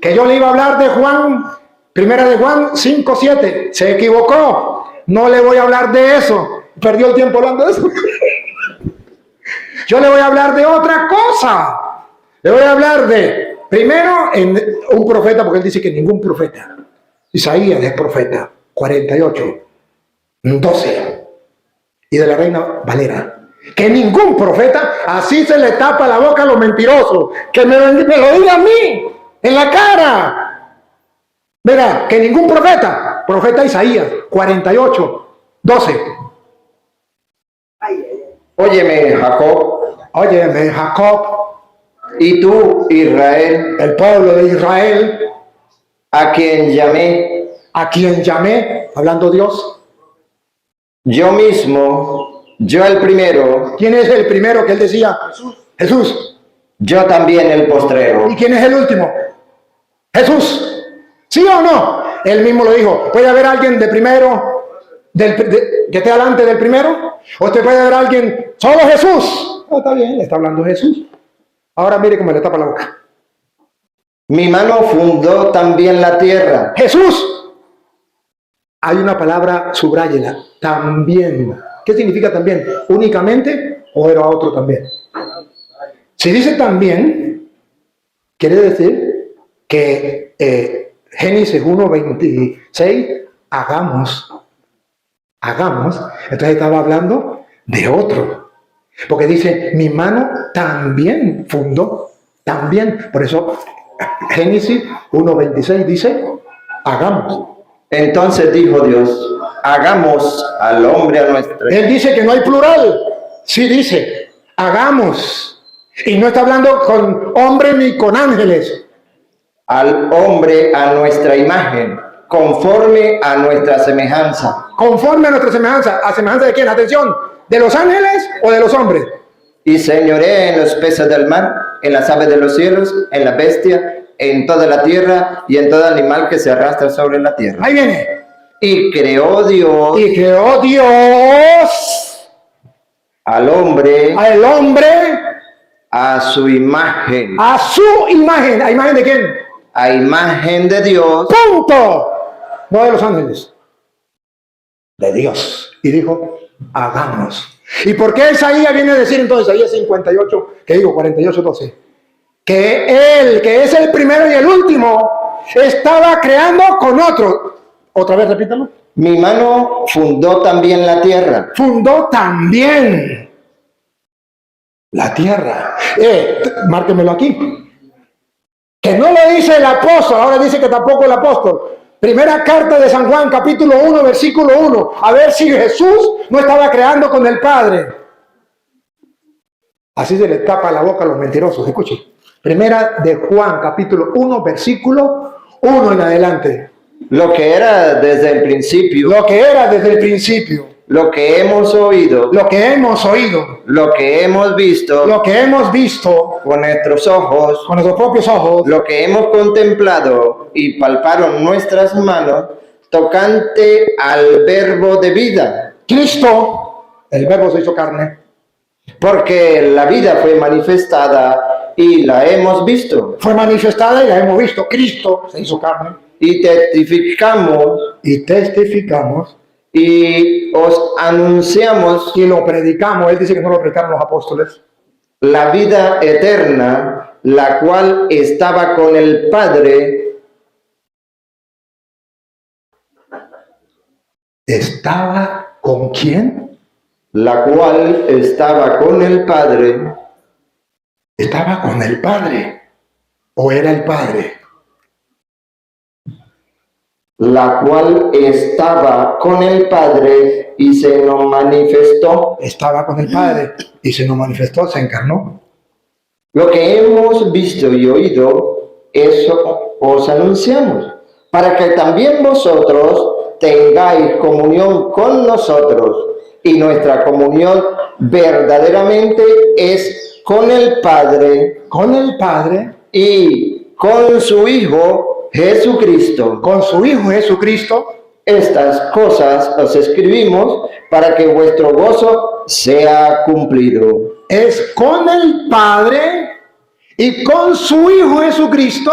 que yo le iba a hablar de Juan, primera de Juan 5:7, se equivocó, no le voy a hablar de eso, perdió el tiempo hablando de eso. Yo le voy a hablar de otra cosa. Le voy a hablar de, primero, en un profeta, porque él dice que ningún profeta. Isaías es profeta, 48:12. Y de la Reina Valera. Que ningún profeta, así se le tapa la boca a los mentirosos. Que me lo diga a mí, en la cara. Mira, que ningún profeta Isaías, 48:12. Óyeme, Jacob, Óyeme, Jacob, y tú, Israel, el pueblo de Israel, a quien llamé, hablando Dios. yo mismo, yo el primero, ¿Quién es el primero que él decía? Jesús. yo también el postrero. ¿Y quién es el último? Jesús. ¿Sí o no? Él mismo lo dijo. ¿Puede haber alguien de primero, que esté delante del primero? ¿O usted puede haber alguien, solo Jesús? No, está bien, le está hablando Jesús. Ahora mire cómo le tapa la boca. Mi mano fundó también la tierra. Jesús. Hay una palabra, subráyela. También. ¿Qué significa también? ¿Únicamente o era otro también? Si dice también, quiere decir que Génesis 1:26, hagamos. Entonces estaba hablando de otro. Porque dice, mi mano también fundó. También. Por eso Génesis 1:26 dice, hagamos. Entonces dijo Dios, hagamos al hombre a nuestra. Él dice que no hay plural. Sí dice, hagamos. Y no está hablando con hombres ni con ángeles. Al hombre a nuestra imagen, conforme a nuestra semejanza. Conforme a nuestra semejanza. ¿A semejanza de quién? Atención. ¿De los ángeles o de los hombres? Y señoré en los peces del mar, en las aves de los cielos, en la bestia, en toda la tierra y en todo animal que se arrastra sobre la tierra. Ahí viene. Y creó Dios Y creó Dios al hombre al hombre a su imagen. a su imagen. ¿A imagen de quién? A imagen de Dios. Punto. No de los ángeles. De Dios. Y dijo, hagamos. ¿Y por qué Isaías viene a decir entonces, Isaías 48:12? Que él, que es el primero y el último, estaba creando con otro. Otra vez, repítalo. Mi mano fundó también la tierra. Fundó también la tierra. Márquemelo aquí. Que no lo dice el apóstol, ahora dice que tampoco el apóstol. Primera carta de San Juan, capítulo 1, versículo 1. A ver si Jesús no estaba creando con el Padre. Así se le tapa la boca a los mentirosos. Escuchen. Primera de Juan, capítulo 1, versículo 1 en adelante. Lo que era desde el principio. Lo que era desde el principio. Lo que hemos oído. Lo que hemos oído. Lo que hemos visto. Lo que hemos visto Con nuestros ojos. con nuestros propios ojos. Lo que hemos contemplado y palparon nuestras manos, tocante al verbo de vida. Cristo, el verbo se hizo carne. Porque la vida fue manifestada y la hemos visto. Fue manifestada y la hemos visto. Cristo se hizo carne. Y testificamos Y testificamos y os anunciamos y lo predicamos. Él dice que no lo predicaron los apóstoles. la vida eterna, la cual estaba con el Padre. ¿Estaba con quién? La cual estaba con el Padre. Estaba con el Padre. ¿O era el Padre? la cual estaba con el Padre y se nos manifestó. Estaba con el Padre y se nos manifestó, se encarnó. Lo que hemos visto y oído, eso os anunciamos, para que también vosotros tengáis comunión con nosotros. Y nuestra comunión verdaderamente es con el Padre. Con el Padre, Y con su Hijo Jesucristo. con su Hijo Jesucristo. Estas cosas os escribimos para que vuestro gozo sea cumplido. Es con el Padre y con su Hijo Jesucristo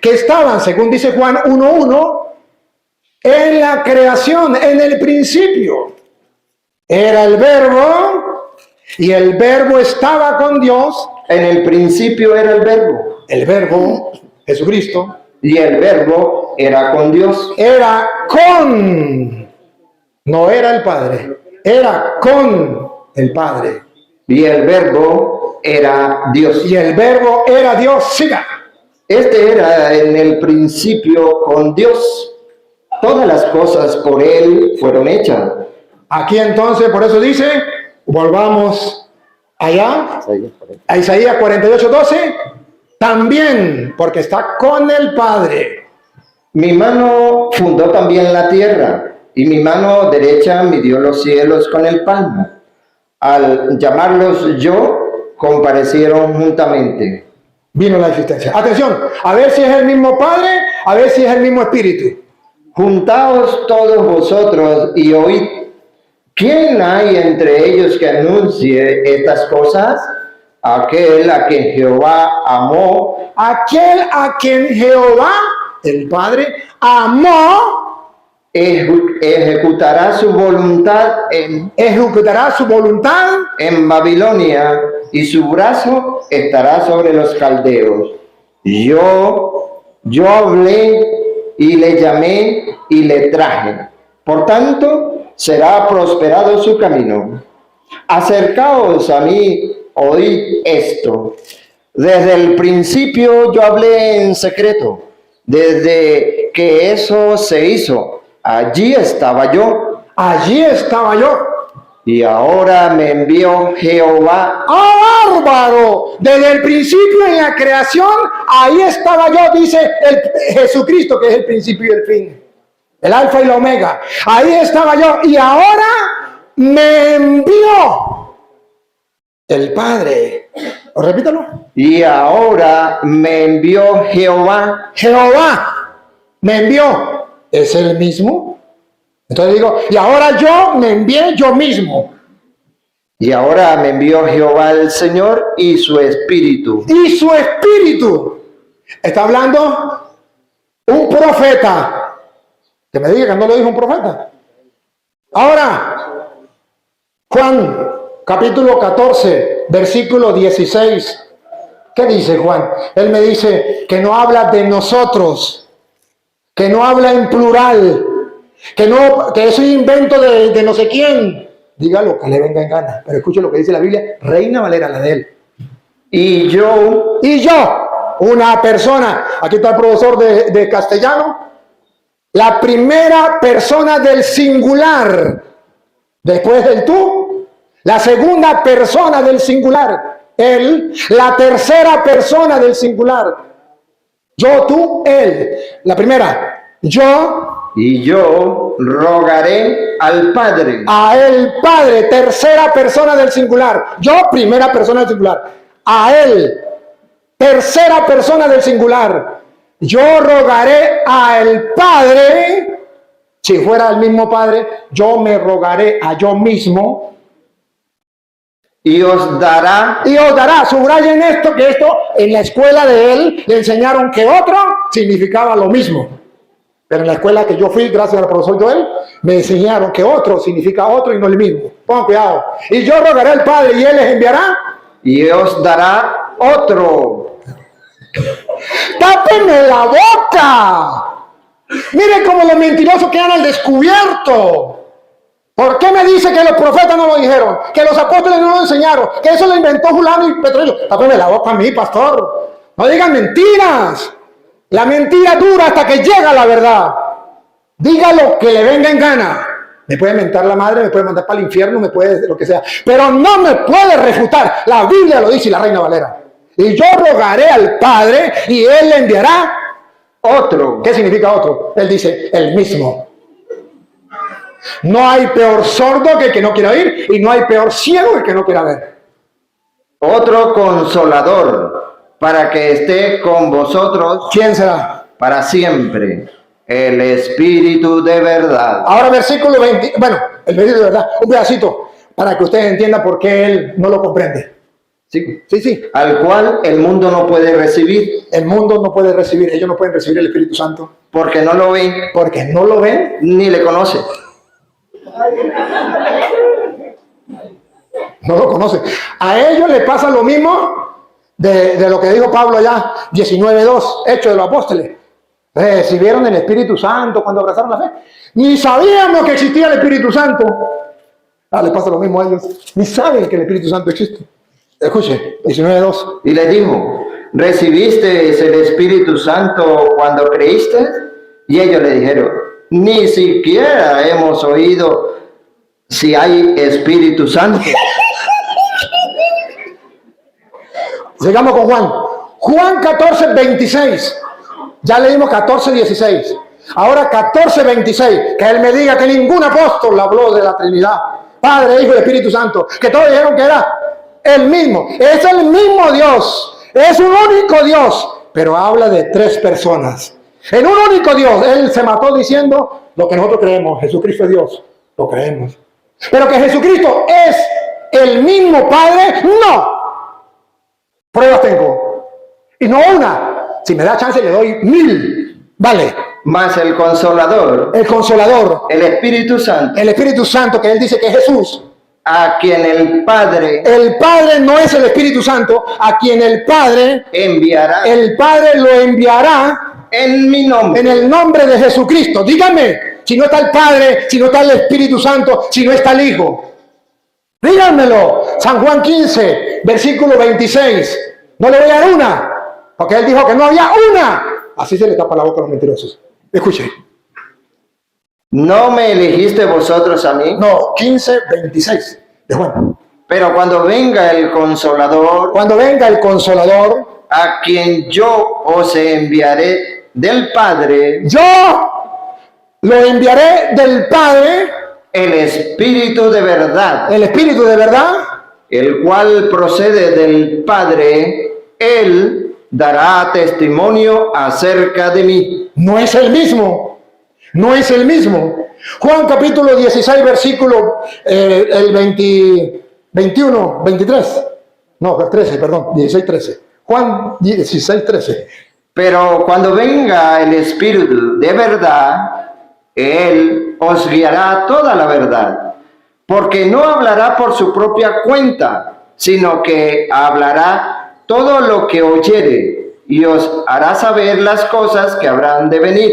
que estaban, según dice Juan 1:1, en la creación, en el principio. Era el Verbo y el Verbo estaba con Dios. En el principio era el Verbo, El Verbo, Jesucristo, y el Verbo era con Dios. era con, no era el Padre, era con el Padre. Y el Verbo era Dios. Y el Verbo era Dios. Siga. Este era en el principio con Dios. Todas las cosas por Él fueron hechas. Aquí entonces, por eso dice, volvamos allá, a Isaías 48:12, también, porque está con el Padre. Mi mano fundó también la tierra, y mi mano derecha midió los cielos con el palmo. Al llamarlos yo, comparecieron juntamente. Vino la existencia. Atención, a ver si es el mismo Padre, a ver si es el mismo Espíritu. Juntaos todos vosotros y oíd. ¿Quién hay entre ellos que anuncie estas cosas? Aquel a quien Jehová amó, Aquel a quien Jehová, el Padre, amó, ejecutará su voluntad ejecutará su voluntad en Babilonia, y su brazo estará sobre los caldeos. Yo hablé y le llamé y le traje. Por tanto, será prosperado su camino. Acercaos a mí, oíd esto. Desde el principio yo hablé en secreto. Desde que eso se hizo, allí estaba yo. allí estaba yo. Y ahora me envió Jehová. ¡Ah, bárbaro! Desde el principio en la creación, ahí estaba yo, dice el Jesucristo, que es el principio y el fin. El alfa y la omega. Ahí estaba yo. Y ahora me envió el Padre. ¿O repítalo? Y ahora me envió Jehová. Jehová me envió. ¿Es el mismo? Entonces digo, y ahora yo me envié yo mismo. Y ahora me envió Jehová el Señor y su Espíritu. Y su Espíritu. Está hablando un profeta. Que me diga que no lo dijo un profeta. Ahora, Juan, capítulo 14, versículo 16. ¿Qué dice Juan? Él me dice que no habla de nosotros, que no habla en plural, que es un invento de no sé quién. Dígalo, que le venga en gana. Pero escuche lo que dice la Biblia, Reina Valera, la de él. Y yo, una persona, aquí está el profesor de castellano, la primera persona del singular, después del tú, la segunda persona del singular, él, la tercera persona del singular, yo, tú, él, la primera, yo, y yo rogaré al Padre. a él, Padre, tercera persona del singular, yo, primera persona del singular, a él, tercera persona del singular, yo rogaré al Padre. Si fuera el mismo Padre, yo me rogaré a yo mismo. Y os dará. Y os dará, subrayen esto, que esto en la escuela de él le enseñaron que otro significaba lo mismo. Pero en la escuela que yo fui, gracias al profesor Joel, me enseñaron que otro significa otro y no el mismo. Pongan cuidado. Y yo rogaré al Padre y él les enviará. Y os dará otro. ¡Tápenme la boca! Miren cómo los mentirosos quedan al descubierto. ¿Por qué me dice que los profetas no lo dijeron? Que los apóstoles no lo enseñaron. Que eso lo inventó Fulano y Petrollo. Tápenme la boca a mí, pastor. No digan mentiras. La mentira dura hasta que llega la verdad. Diga lo que le venga en gana. Me puede mentar la madre, me puede mandar para el infierno, me puede lo que sea. Pero no me puede refutar. La Biblia lo dice y la Reina Valera. Y yo rogaré al Padre y Él le enviará otro. ¿Qué significa otro? Él dice, el mismo. No hay peor sordo que el que no quiera oír y no hay peor ciego que el que no quiera ver. Otro consolador para que esté con vosotros. ¿Quién será? Para siempre. El Espíritu de verdad. Ahora versículo 20, bueno, el versículo de verdad, un pedacito para que ustedes entiendan por qué Él no lo comprende. Sí. Sí. Al cual el mundo no puede recibir. El mundo no puede recibir, ellos no pueden recibir el Espíritu Santo. Porque no lo ven. Porque no lo ven. Ni le conocen. No lo conocen. A ellos les pasa lo mismo de lo que dijo Pablo allá, 19:2, Hechos de los Apóstoles. Recibieron el Espíritu Santo cuando abrazaron la fe. Ni sabíamos que existía el Espíritu Santo. Les pasa lo mismo a ellos. Ni saben que el Espíritu Santo existe. Escuche, 19:2. Y le dijo, ¿recibiste el Espíritu Santo cuando creíste? Y ellos le dijeron, ni siquiera hemos oído si hay Espíritu Santo. Sigamos con Juan. Juan 14:26. Ya leímos 14:16. Ahora 14:26. Que él me diga que ningún apóstol habló de la Trinidad. Padre, Hijo y Espíritu Santo. Que todos dijeron que era el mismo. Es el mismo Dios. Es un único Dios. Pero habla de tres personas. En un único Dios. Él se mató diciendo lo que nosotros creemos. Jesucristo es Dios. Lo creemos. Pero que Jesucristo es el mismo Padre, no. Pruebas tengo. Y no una. Si me da chance le doy 1000. Vale. Más el Consolador. El Consolador. El Espíritu Santo. El Espíritu Santo, que él dice que es Jesús. A quien el Padre. El Padre no es el Espíritu Santo. A quien el Padre enviará. El Padre lo enviará. En mi nombre. En el nombre de Jesucristo. Díganme. Si no está el Padre, si no está el Espíritu Santo, si no está el Hijo. Díganmelo. San Juan 15, versículo 26. No le voy a dar una. Porque él dijo que no había una. Así se le tapa la boca a los mentirosos. Escuche. ¿No me elegiste vosotros a mí? No, 15:26 de Juan. Pero cuando venga el Consolador. Cuando venga el Consolador. A quien yo os enviaré del Padre. Yo lo enviaré del Padre. El Espíritu de verdad. El Espíritu de verdad. El cual procede del Padre. Él dará testimonio acerca de mí. No es el mismo. No es el mismo. Juan capítulo 16, versículo el 21, 23. No, 13, perdón, 16, 13. Juan 16, 13. Pero cuando venga el Espíritu de verdad, Él os guiará toda la verdad. Porque no hablará por su propia cuenta, sino que hablará todo lo que oyere y os hará saber las cosas que habrán de venir.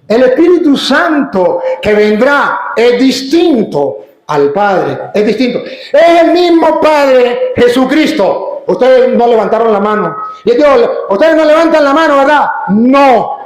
El Espíritu Santo que vendrá es distinto al Padre, es distinto. Es el mismo Padre Jesucristo. Ustedes no levantaron la mano. Y digo, ustedes no levantan la mano, ¿verdad? No.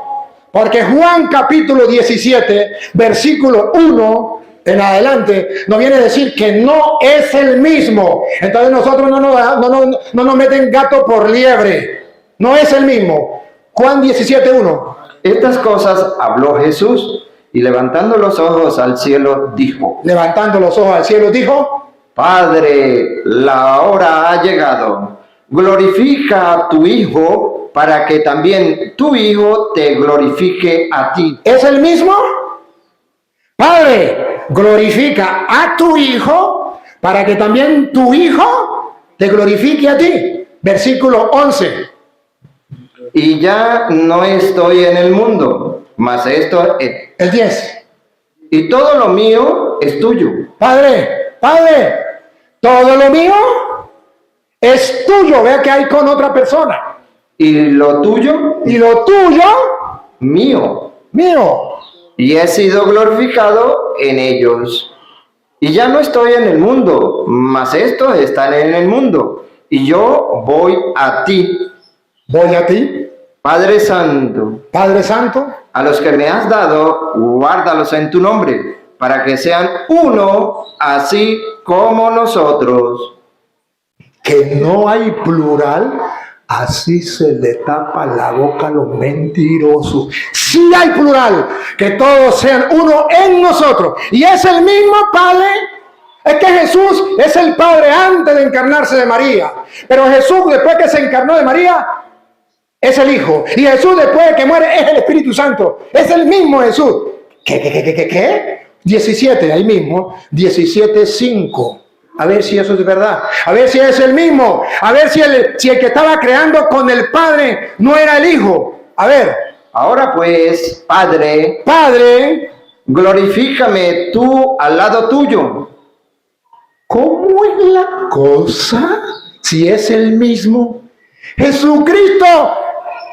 Porque Juan capítulo 17, versículo 1 en adelante, nos viene a decir que no es el mismo. Entonces nosotros no nos meten gato por liebre. No es el mismo. Juan 17:1. Estas cosas habló Jesús y levantando los ojos al cielo dijo. Levantando los ojos al cielo dijo. Padre, la hora ha llegado. Glorifica a tu Hijo para que también tu Hijo te glorifique a ti. ¿Es el mismo? Padre, glorifica a tu Hijo para que también tu Hijo te glorifique a ti. Versículo 11. Y ya no estoy en el mundo, mas esto es. El 10. Y todo lo mío es tuyo. Padre, todo lo mío es tuyo. Vea que hay con otra persona. Y lo tuyo. Y lo tuyo. Mío. Mío. Y he sido glorificado en ellos. Y ya no estoy en el mundo, mas estos están en el mundo. Y yo voy a ti. Voy a ti. Padre Santo, Padre Santo, a los que me has dado, guárdalos en tu nombre, para que sean uno, así como nosotros. que no hay plural, así se le tapa la boca a los mentirosos. Sí hay plural, que todos sean uno en nosotros. Y es el mismo Padre. Es que Jesús es el Padre antes de encarnarse de María. Pero Jesús, después que se encarnó de María, es el Hijo. Y Jesús, después de que muere, es el Espíritu Santo. Es el mismo Jesús. ¿Qué? 17, ahí mismo. 17:5. A ver si eso es verdad. A ver si es el mismo. A ver si el que estaba creando con el Padre no era el Hijo. A ver. Ahora pues, Padre, glorifícame tú al lado tuyo. ¿Cómo es la cosa? Si es el mismo. Jesucristo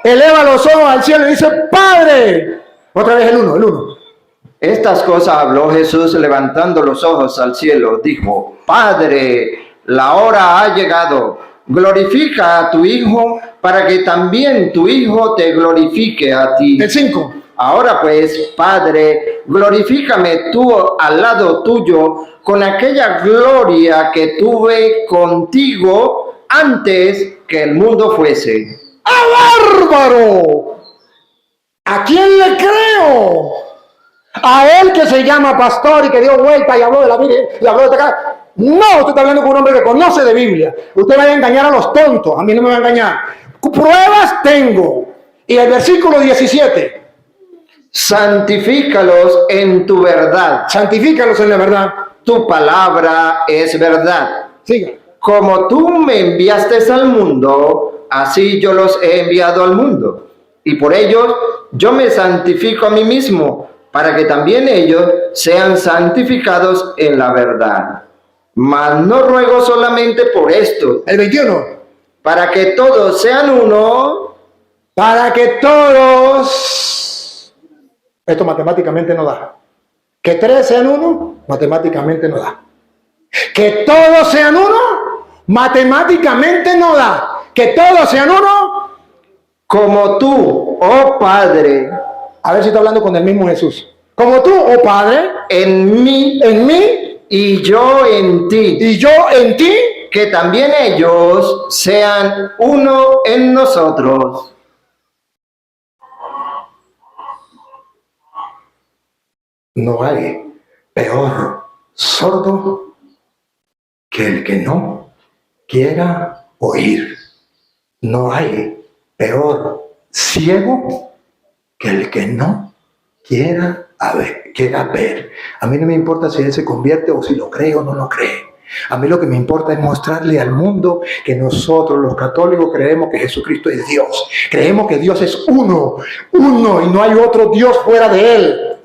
eleva los ojos al cielo y dice, Padre. Otra vez el uno. Estas cosas habló Jesús levantando los ojos al cielo. Dijo, Padre, la hora ha llegado. Glorifica a tu Hijo para que también tu Hijo te glorifique a ti. El 5. Ahora pues, Padre, glorifícame tú al lado tuyo con aquella gloria que tuve contigo antes que el mundo fuese. ¡Ah, bárbaro! ¿A quién le creo? A él que se llama pastor y que dio vuelta y habló de la Biblia y habló de acá. No, usted está hablando con un hombre que conoce de Biblia. Usted va a engañar a los tontos, a mí no me va a engañar. Pruebas tengo. Y el versículo 17. Santifícalos en tu verdad. Santifícalos en la verdad. Tu palabra es verdad. Siga. Como tú me enviaste al mundo, así yo los he enviado al mundo. Y por ellos yo me santifico a mí mismo, para que también ellos sean santificados en la verdad. Mas no ruego solamente por esto, El 21. para que todos sean uno. Para que todos... Esto matemáticamente no da. Que 3 sean uno, matemáticamente no da. Que todos sean uno, matemáticamente no da. Que todos sean uno, Como tú, oh Padre, a ver si está hablando con el mismo Jesús. Como tú, oh Padre, en mí y yo en ti, y yo en ti, que también ellos sean uno en nosotros. no hay peor sordo que el que no quiera oír. No hay peor ciego que el que no quiera ver. A mí no me importa si él se convierte o si lo cree o no lo cree. A mí lo que me importa es mostrarle al mundo que nosotros los católicos creemos que Jesucristo es Dios. Creemos que Dios es uno y no hay otro Dios fuera de Él.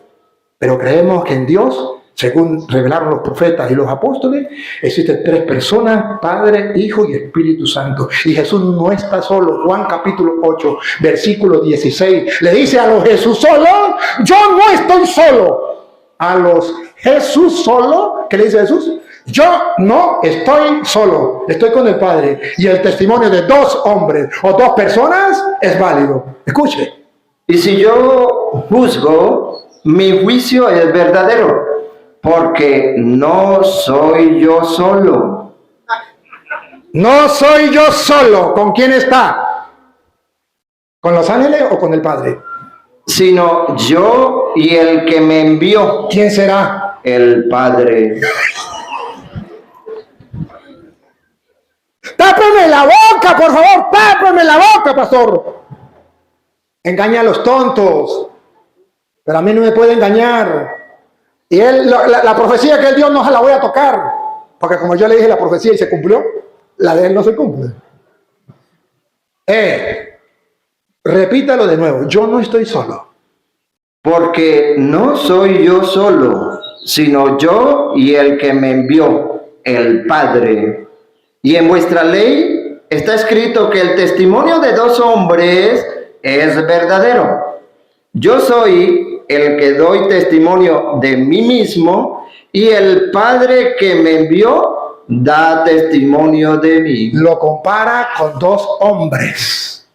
Pero creemos que en Dios, según revelaron los profetas y los apóstoles, existen 3 personas, Padre, Hijo y Espíritu Santo. Y Jesús no está solo. Juan capítulo 8, versículo 16, le dice a los Jesús solo, yo no estoy solo. A los Jesús solo, ¿qué le dice Jesús? Yo no estoy solo, estoy con el Padre. Y el testimonio de 2 hombres o 2 personas es válido. Escuche. Y si yo juzgo, mi juicio es verdadero, porque no soy yo solo. No soy yo solo. ¿Con quién está? ¿Con los ángeles o con el Padre? Sino yo y el que me envió, ¿Quién será? el Padre. ¡Tápeme la boca, por favor! ¡Tápeme la boca, pastor! Engaña a los tontos. Pero a mí no me puede engañar. Y él, la profecía que él dio no se la voy a tocar. Porque como yo le dije la profecía y se cumplió, la de él no se cumple. Repítalo de nuevo. Yo no estoy solo. Porque no soy yo solo, sino yo y el que me envió, el Padre. Y en vuestra ley está escrito que el testimonio de 2 hombres es verdadero. Yo soy el que doy testimonio de mí mismo, y el Padre que me envió da testimonio de mí. Lo compara con 2 hombres.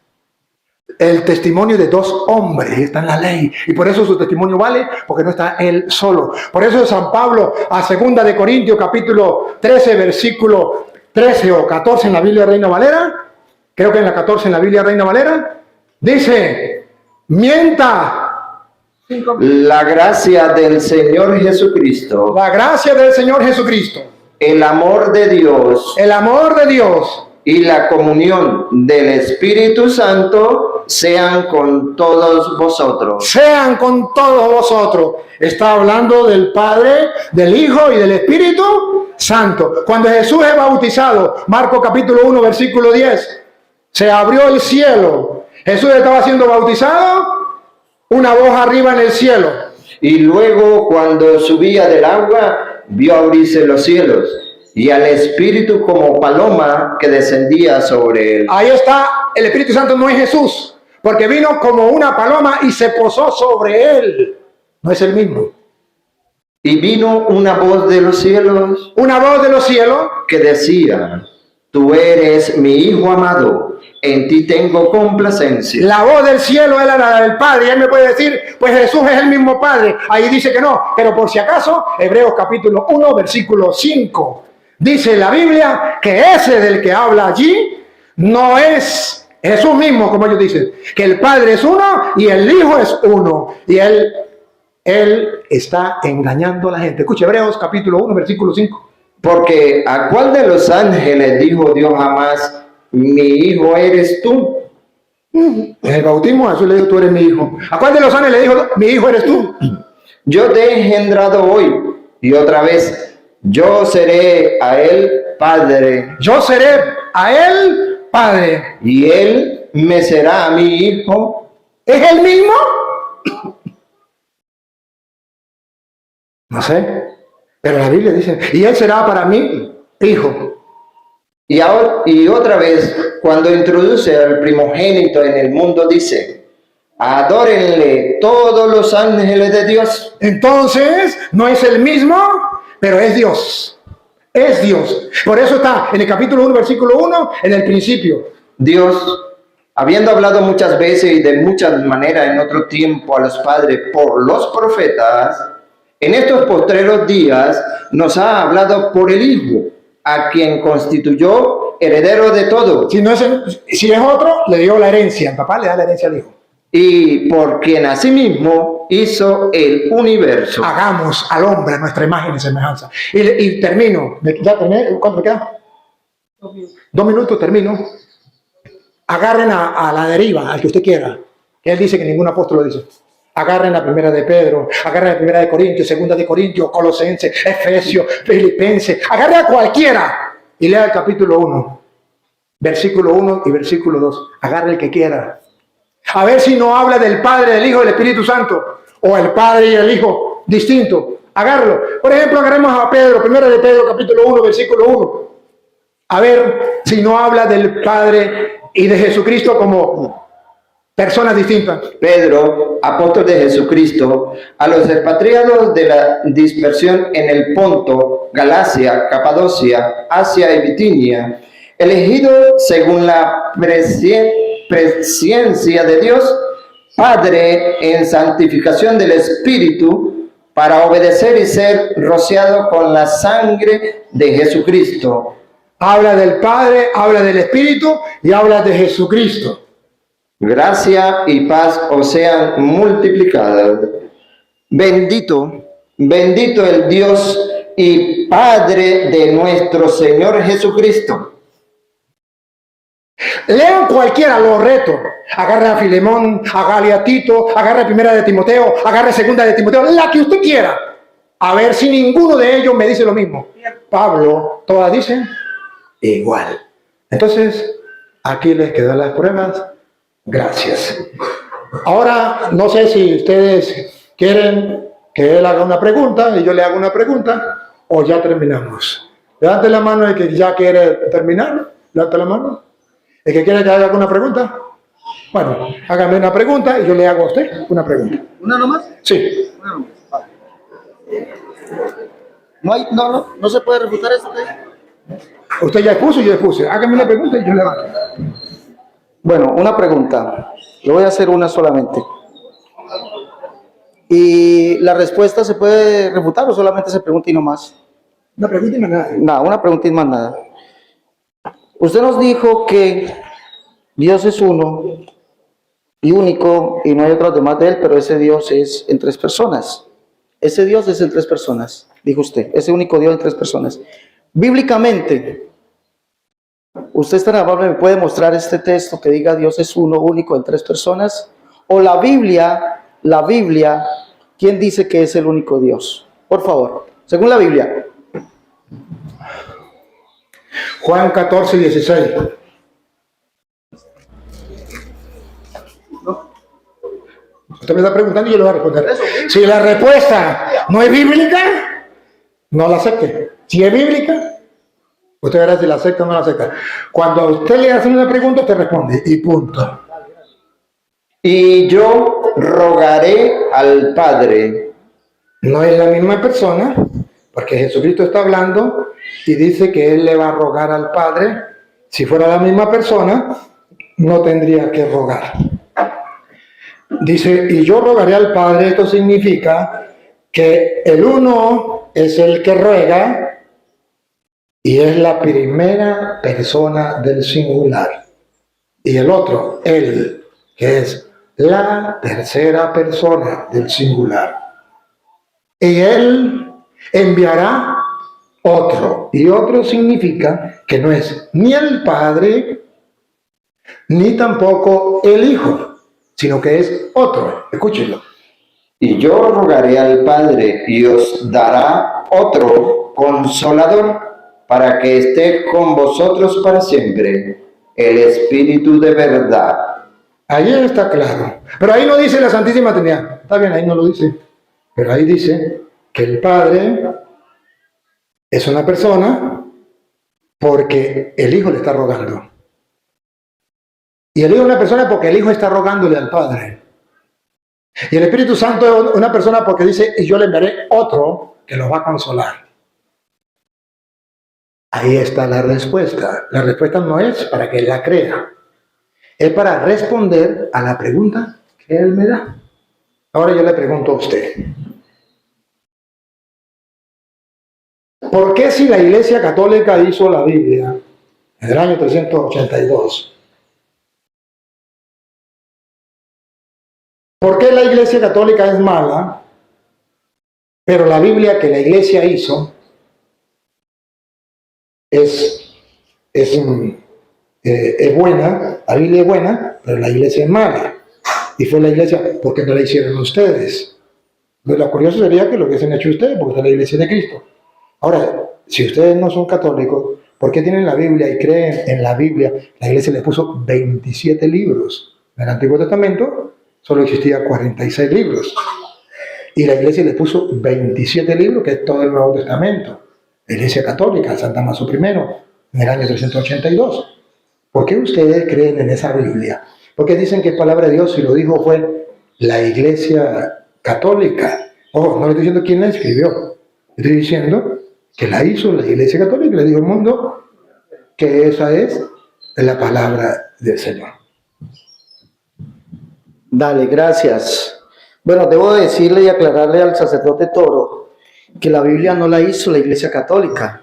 el testimonio de dos hombres, está en la ley, y por eso su testimonio vale, porque no está él solo. Por eso San Pablo a 2 de Corintios capítulo 13 versículo 13 o 14 en la Biblia Reina Valera, creo que en la 14 en la Biblia Reina Valera, dice, mienta. La gracia del Señor Jesucristo, La gracia del Señor Jesucristo, el amor de Dios el amor de Dios y la comunión del Espíritu Santo sean con todos vosotros. sean con todos vosotros. Está hablando del Padre, del Hijo y del Espíritu Santo. Cuando Jesús es bautizado, Marcos capítulo 1, versículo 10, se abrió el cielo. Jesús estaba siendo bautizado, una voz arriba en el cielo. Y luego, cuando subía del agua, vio abrirse los cielos y al Espíritu como paloma que descendía sobre él. Ahí está, el Espíritu Santo no es Jesús, porque vino como una paloma y se posó sobre él. No es el mismo. Y vino una voz de los cielos Una voz de los cielos que decía, tú eres mi Hijo amado, en ti tengo complacencia. La voz del cielo era la del Padre. Y él me puede decir, pues Jesús es el mismo Padre. Ahí dice que no. Pero por si acaso, Hebreos capítulo 1, versículo 5. Dice la Biblia que ese del que habla allí no es Jesús mismo, como ellos dicen. Que el Padre es uno y el Hijo es uno. Y él está engañando a la gente. Escuche Hebreos capítulo 1, versículo 5. Porque ¿a cuál de los ángeles dijo Dios jamás, mi hijo eres tú? En el bautismo Jesús le dijo, tú eres mi hijo. ¿A cuál de los ángeles le dijo, mi hijo eres tú? Yo te he engendrado hoy. Y otra vez, yo seré a él padre, Yo seré a él Padre. y él me será a mi hijo. ¿Es el mismo? No sé. Pero la Biblia dice, y él será para mí hijo. Y ahora, y otra vez, cuando introduce al primogénito en el mundo, dice, adórenle todos los ángeles de Dios. Entonces, no es el mismo, pero es Dios. Es Dios. Por eso está en el capítulo 1, versículo 1, en el principio. Dios, habiendo hablado muchas veces y de muchas maneras en otro tiempo a los padres por los profetas, en estos postreros días nos ha hablado por el Hijo, a quien constituyó heredero de todo, Si es otro, le dio la herencia. El papá le da la herencia al hijo. y por quien asimismo hizo el universo. Hagamos al hombre a nuestra imagen y semejanza. Y termino. ¿Ya terminé? ¿Cuánto me queda? 2 minutos, termino. Agarren a la deriva, al que usted quiera. Él dice que ningún apóstol lo dice. Agarren la primera de Pedro, agarren la primera de Corintios, segunda de Corintios, Colosenses, Efesios, Filipenses. Agarren a cualquiera y lea el capítulo 1, versículo 1 y versículo 2. Agarre el que quiera. A ver si no habla del Padre, del Hijo y del Espíritu Santo, o el Padre y el Hijo distinto. Agárralo. Por ejemplo, agarremos a Pedro, primera de Pedro, capítulo 1, versículo 1. A ver si no habla del Padre y de Jesucristo como personas distintas. Pedro, apóstol de Jesucristo, a los expatriados de la dispersión en el Ponto, Galacia, Capadocia, Asia y Bitinia, elegido según la presciencia de Dios, Padre, en santificación del Espíritu, para obedecer y ser rociado con la sangre de Jesucristo. Habla del Padre, habla del Espíritu y habla de Jesucristo. Gracia y paz os sean multiplicadas. Bendito, bendito el Dios y Padre de nuestro Señor Jesucristo. Lean cualquiera, los reto. Agarre a Filemón, agarre a Tito, agarre primera de Timoteo, agarre segunda de Timoteo, la que usted quiera. A ver si ninguno de ellos me dice lo mismo. Pablo, todas dicen igual. Entonces, aquí les quedan las pruebas. Gracias. Ahora, no sé si ustedes quieren que él haga una pregunta y yo le haga una pregunta, o ya terminamos. Levante la mano el que ya quiere terminar. Levante la mano. ¿El que quiere que haga alguna pregunta? Bueno, hágame una pregunta y yo le hago a usted una pregunta. ¿Una nomás? Sí. Una nomás. Vale. No se puede refutar esto. Usted ya expuso y yo expuse. Hágame una pregunta y yo le hago. Bueno, una pregunta. Yo voy a hacer una solamente. ¿Y la respuesta se puede refutar o solamente se pregunta y no más? Una pregunta y más nada. Nada, una pregunta y más nada. Usted nos dijo que Dios es uno y único y no hay otro además de él, pero ese Dios es en tres personas. Ese Dios es en tres personas, dijo usted. Ese único Dios en tres personas. Bíblicamente, ¿usted es tan amable, me puede mostrar este texto que diga Dios es uno, único en tres personas? ¿O la Biblia, quién dice que es el único Dios? Por favor, según la Biblia. Juan 14, 16. Usted me está preguntando y yo le voy a responder. Si la respuesta no es bíblica, no la acepte. Si es bíblica, usted verá si la acepta o no la acepta. Cuando a usted le hacen una pregunta, usted responde y punto. Y yo rogaré al Padre. No es la misma persona, porque Jesucristo está hablando y dice que Él le va a rogar al Padre. Si fuera la misma persona, no tendría que rogar. Dice, y yo rogaré al Padre. Esto significa que el uno es el que ruega y es la primera persona del singular. Y el otro, Él, que es la tercera persona del singular. Y Él enviará otro. Y otro significa que no es ni el Padre, ni tampoco el Hijo, sino que es otro. Escúchenlo. Y yo rogaré al Padre y os dará otro consolador para que esté con vosotros para siempre, el Espíritu de verdad. Ahí está claro. Pero ahí no dice la Santísima Trinidad. Está bien, ahí no lo dice. Pero ahí dice que el Padre es una persona porque el Hijo le está rogando. Y el Hijo es una persona porque el Hijo está rogándole al Padre. Y el Espíritu Santo es una persona porque dice, y yo le enviaré otro que los va a consolar. Ahí está la respuesta. La respuesta no es para que él la crea. Es para responder a la pregunta que él me da. Ahora yo le pregunto a usted. ¿Por qué si la Iglesia Católica hizo la Biblia en el año 382? ¿Por qué la Iglesia Católica es mala, pero la Biblia que la Iglesia hizo es buena, la Biblia es buena, pero la Iglesia es mala? Y fue la Iglesia, ¿por qué no la hicieron ustedes? Pues lo curioso sería que lo hubiesen hecho ustedes, porque es la Iglesia de Cristo. Ahora, si ustedes no son católicos, ¿por qué tienen la Biblia y creen en la Biblia? La Iglesia le puso 27 libros. En el Antiguo Testamento solo existía 46 libros. Y la Iglesia le puso 27 libros, que es todo el Nuevo Testamento. La Iglesia Católica, San Damaso I, en el año 382. ¿Por qué ustedes creen en esa Biblia? Porque dicen que es palabra de Dios y lo dijo fue la Iglesia Católica. Ojo, no le estoy diciendo quién la escribió. Estoy diciendo que la hizo la Iglesia Católica y le dijo al mundo que esa es la palabra del Señor. Dale, gracias. Bueno, debo decirle y aclararle al sacerdote Toro que la Biblia no la hizo la Iglesia Católica.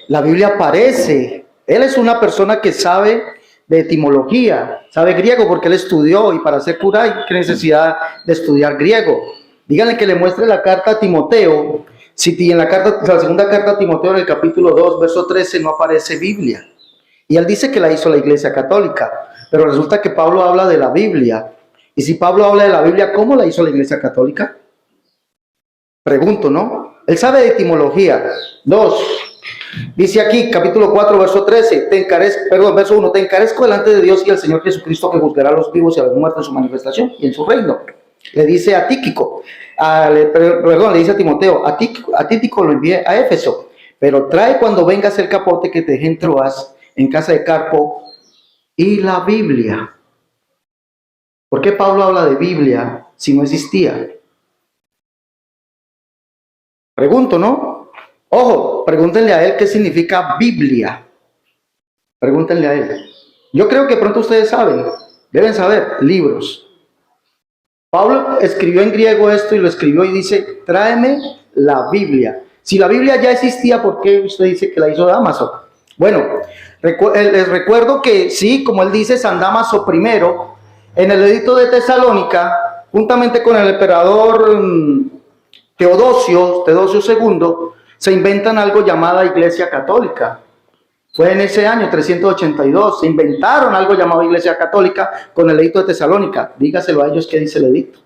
La Biblia aparece. Él es una persona que sabe de etimología, sabe griego porque él estudió, y para ser cura hay necesidad de estudiar griego. Díganle que le muestre la carta a Timoteo. Si en la segunda carta a Timoteo, en el capítulo 2, verso 13, no aparece Biblia. Y él dice que la hizo la Iglesia Católica, pero resulta que Pablo habla de la Biblia. Y si Pablo habla de la Biblia, ¿cómo la hizo la Iglesia Católica? Pregunto, ¿no? Él sabe de etimología. 2. Dice aquí, capítulo 4, verso 13, verso 1, te encarezco delante de Dios y el Señor Jesucristo, que juzgará a los vivos y a los muertos en su manifestación y en su reino. Le dice a Tíquico, le dice a Timoteo, a Tíquico lo envié a Éfeso, pero trae cuando vengas el capote que te dejé en Troas, en casa de Carpo, y la Biblia. ¿Por qué Pablo habla de Biblia si no existía? Pregunto, ¿no? Ojo, pregúntenle a él qué significa Biblia. Pregúntenle a él. Yo creo que pronto ustedes saben, deben saber, libros. Pablo escribió en griego esto y lo escribió y dice, tráeme la Biblia. Si la Biblia ya existía, ¿por qué usted dice que la hizo Dámaso? Bueno, les recuerdo que sí, como él dice, San Dámaso primero, en el edicto de Tesalónica, juntamente con el emperador Teodosio II, se inventan algo llamada Iglesia Católica. Fue en ese año 382, se inventaron algo llamado Iglesia Católica con el edicto de Tesalónica. Dígaselo a ellos qué dice el edicto,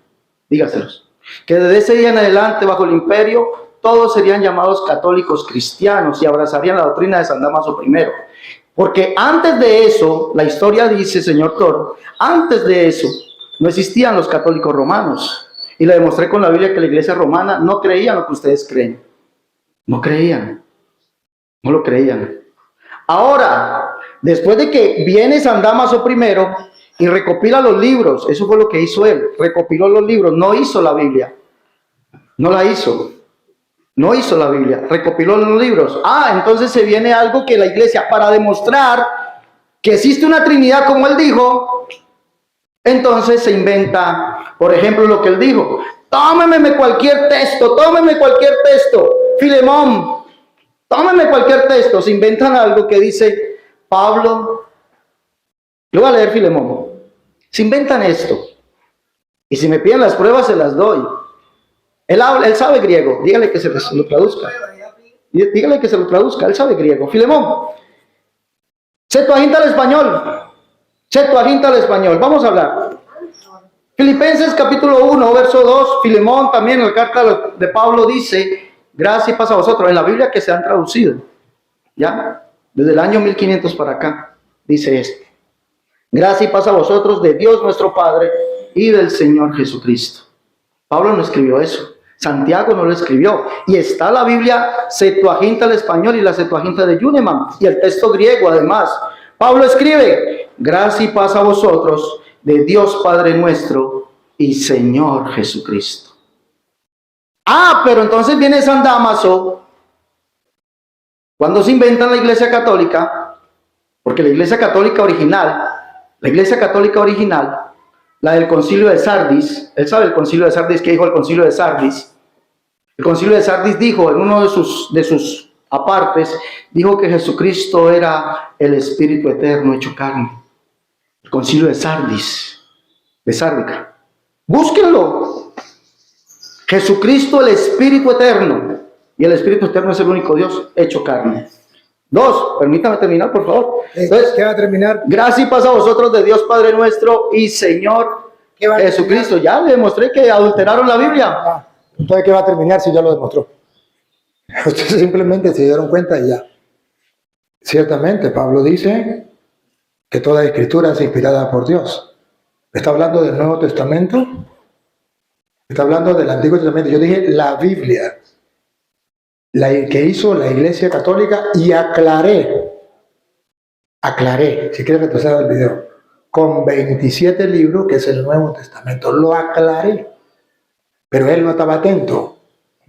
dígaselos. Que desde ese día en adelante, bajo el imperio, todos serían llamados católicos cristianos y abrazarían la doctrina de San Dámaso I. Porque antes de eso, la historia dice, señor Toro, antes de eso, no existían los católicos romanos. Y le demostré con la Biblia que la iglesia romana no creía lo que ustedes creen. No creían. No lo creían. Ahora, después de que viene San Dámaso I y recopila los libros, eso fue lo que hizo él, recopiló los libros, no hizo la Biblia. No la hizo. No hizo la Biblia, recopiló los libros. Entonces se viene algo que la iglesia, para demostrar que existe una Trinidad como él dijo, entonces se inventa, por ejemplo, lo que él dijo. Tómeme cualquier texto, Filemón, tómeme cualquier texto. Se inventan algo que dice Pablo. Yo voy a leer Filemón. Se inventan esto. Y si me piden las pruebas, se las doy. Él sabe griego, dígale que se lo traduzca. Dígale que se lo traduzca, él sabe griego. Filemón, Septuaginta al español, vamos a hablar. Filipenses capítulo 1, verso 2, Filemón también en la carta de Pablo dice, gracia y paz a vosotros, en la Biblia que se han traducido, ¿ya? Desde el año 1500 para acá, dice esto. Gracia y paz a vosotros de Dios nuestro Padre y del Señor Jesucristo. Pablo no escribió eso. Santiago no lo escribió. Y está la Biblia Septuaginta al español y la Septuaginta de Yuneman. Y el texto griego además. Pablo escribe, gracia y paz a vosotros de Dios Padre nuestro y Señor Jesucristo. Pero entonces viene San Dámaso. Cuando se inventa la Iglesia Católica, porque la Iglesia Católica original, la del concilio de Sardis, él sabe el concilio de Sardis, ¿qué dijo el concilio de Sardis? El concilio de Sardis dijo, en uno de sus apartes, dijo que Jesucristo era el Espíritu Eterno hecho carne. El concilio de Sardis, de Sárdica. Búsquenlo. Jesucristo, el Espíritu Eterno. Y el Espíritu Eterno es el único Dios hecho carne. 2, permítame terminar, por favor. Entonces, ¿qué va a terminar? Gracia y paz a vosotros de Dios Padre nuestro y Señor Jesucristo. Ya le demostré que adulteraron la Biblia. Entonces, ¿qué va a terminar si ya lo demostró? Ustedes simplemente se dieron cuenta y ya. Ciertamente, Pablo dice que toda escritura es inspirada por Dios. ¿Está hablando del Nuevo Testamento? ¿Está hablando del Antiguo Testamento? Yo dije la Biblia. La que hizo la Iglesia Católica, y aclaré, si quieres retroceder al video, con 27 libros, que es el Nuevo Testamento, lo aclaré, pero él no estaba atento.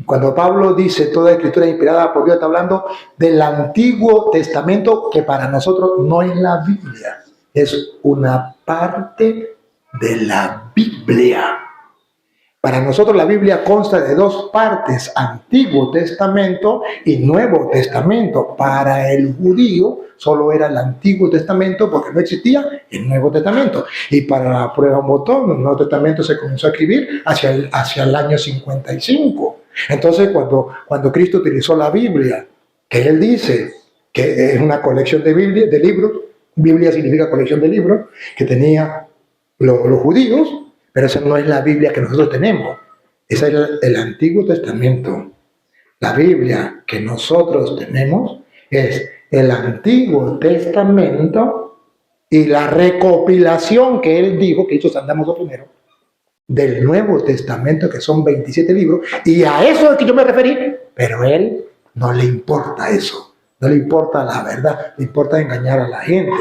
Cuando Pablo dice toda escritura inspirada por Dios, está hablando del Antiguo Testamento, que para nosotros no es la Biblia, es una parte de la Biblia. Para nosotros la Biblia consta de 2 partes, Antiguo Testamento y Nuevo Testamento. Para el judío solo era el Antiguo Testamento porque no existía el Nuevo Testamento. Y para la prueba botón, el Nuevo Testamento se comenzó a escribir hacia el año 55. Entonces cuando Cristo utilizó la Biblia, que él dice que es una colección de libros, Biblia significa colección de libros, que tenía los judíos, pero esa no es la Biblia que nosotros tenemos. Ese es el Antiguo Testamento. La Biblia que nosotros tenemos es el Antiguo Testamento y la recopilación que él dijo, que hizo San Dámaso I, del Nuevo Testamento, que son 27 libros. Y a eso es al que yo me referí. Pero a él no le importa eso. No le importa la verdad, le importa engañar a la gente.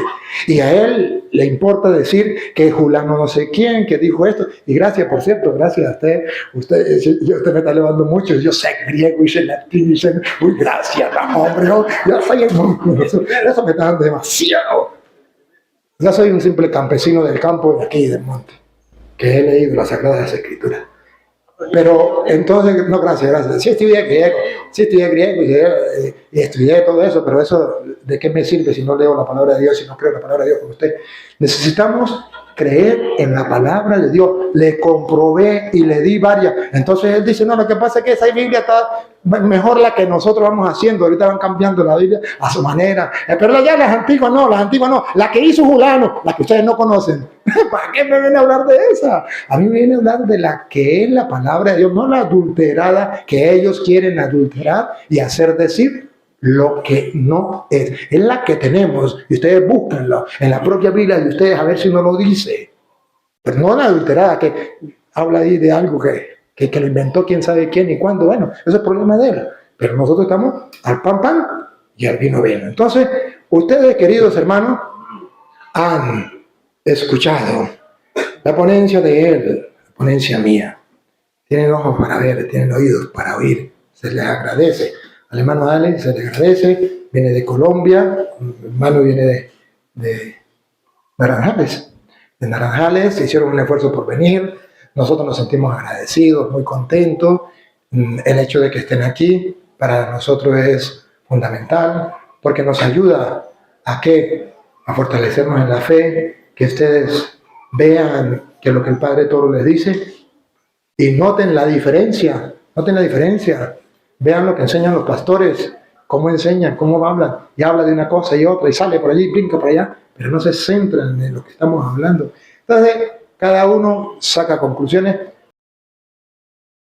Y a él le importa decir que Julano no sé quién, que dijo esto. Y gracias, por cierto, gracias a usted. Usted me está elevando mucho. Yo sé griego y sé latín y sé... Uy, gracias, no, hombre, yo soy el mundo. Eso me está dando demasiado. Yo soy un simple campesino del campo de aquí, del monte, que he leído las Sagradas Escrituras. Pero entonces, no, gracias. Sí estudié griego y estudié todo eso, pero eso, ¿de qué me sirve si no leo la palabra de Dios, si no creo en la palabra de Dios como usted? Necesitamos creer en la palabra de Dios. Le comprobé y le di varias. Entonces él dice, no, lo que pasa es que esa Biblia está mejor la que nosotros vamos haciendo. Ahorita van cambiando la Biblia a su manera. Pero ya las antiguas no. La que hizo Julano, la que ustedes no conocen. ¿Para qué me viene a hablar de esa? A mí me viene a hablar de la que es la palabra de Dios, no la adulterada que ellos quieren adulterar y hacer decir lo que no es. Es la que tenemos y ustedes búsquenlo en la propia Biblia de ustedes a ver si no lo dice. Pero no la adulterada que habla ahí de algo que lo inventó quién sabe quién y cuándo. Bueno, ese es el problema de él. Pero nosotros estamos al pan y al vino. Entonces, ustedes, queridos hermanos, han escuchado la ponencia de él, la ponencia mía. Tienen ojos para ver, tienen oídos para oír. Se les agradece. Al hermano Alex se le agradece, viene de Colombia, el hermano viene de Naranjales. De Naranjales, hicieron un esfuerzo por venir, nosotros nos sentimos agradecidos, muy contentos. El hecho de que estén aquí para nosotros es fundamental, porque nos ayuda a fortalecernos en la fe, que ustedes vean que lo que el Padre Toro les dice y noten la diferencia. Vean lo que enseñan los pastores, cómo enseñan, cómo hablan, y habla de una cosa y otra, y sale por allí, brinca por allá, pero no se centran en lo que estamos hablando. Entonces, cada uno saca conclusiones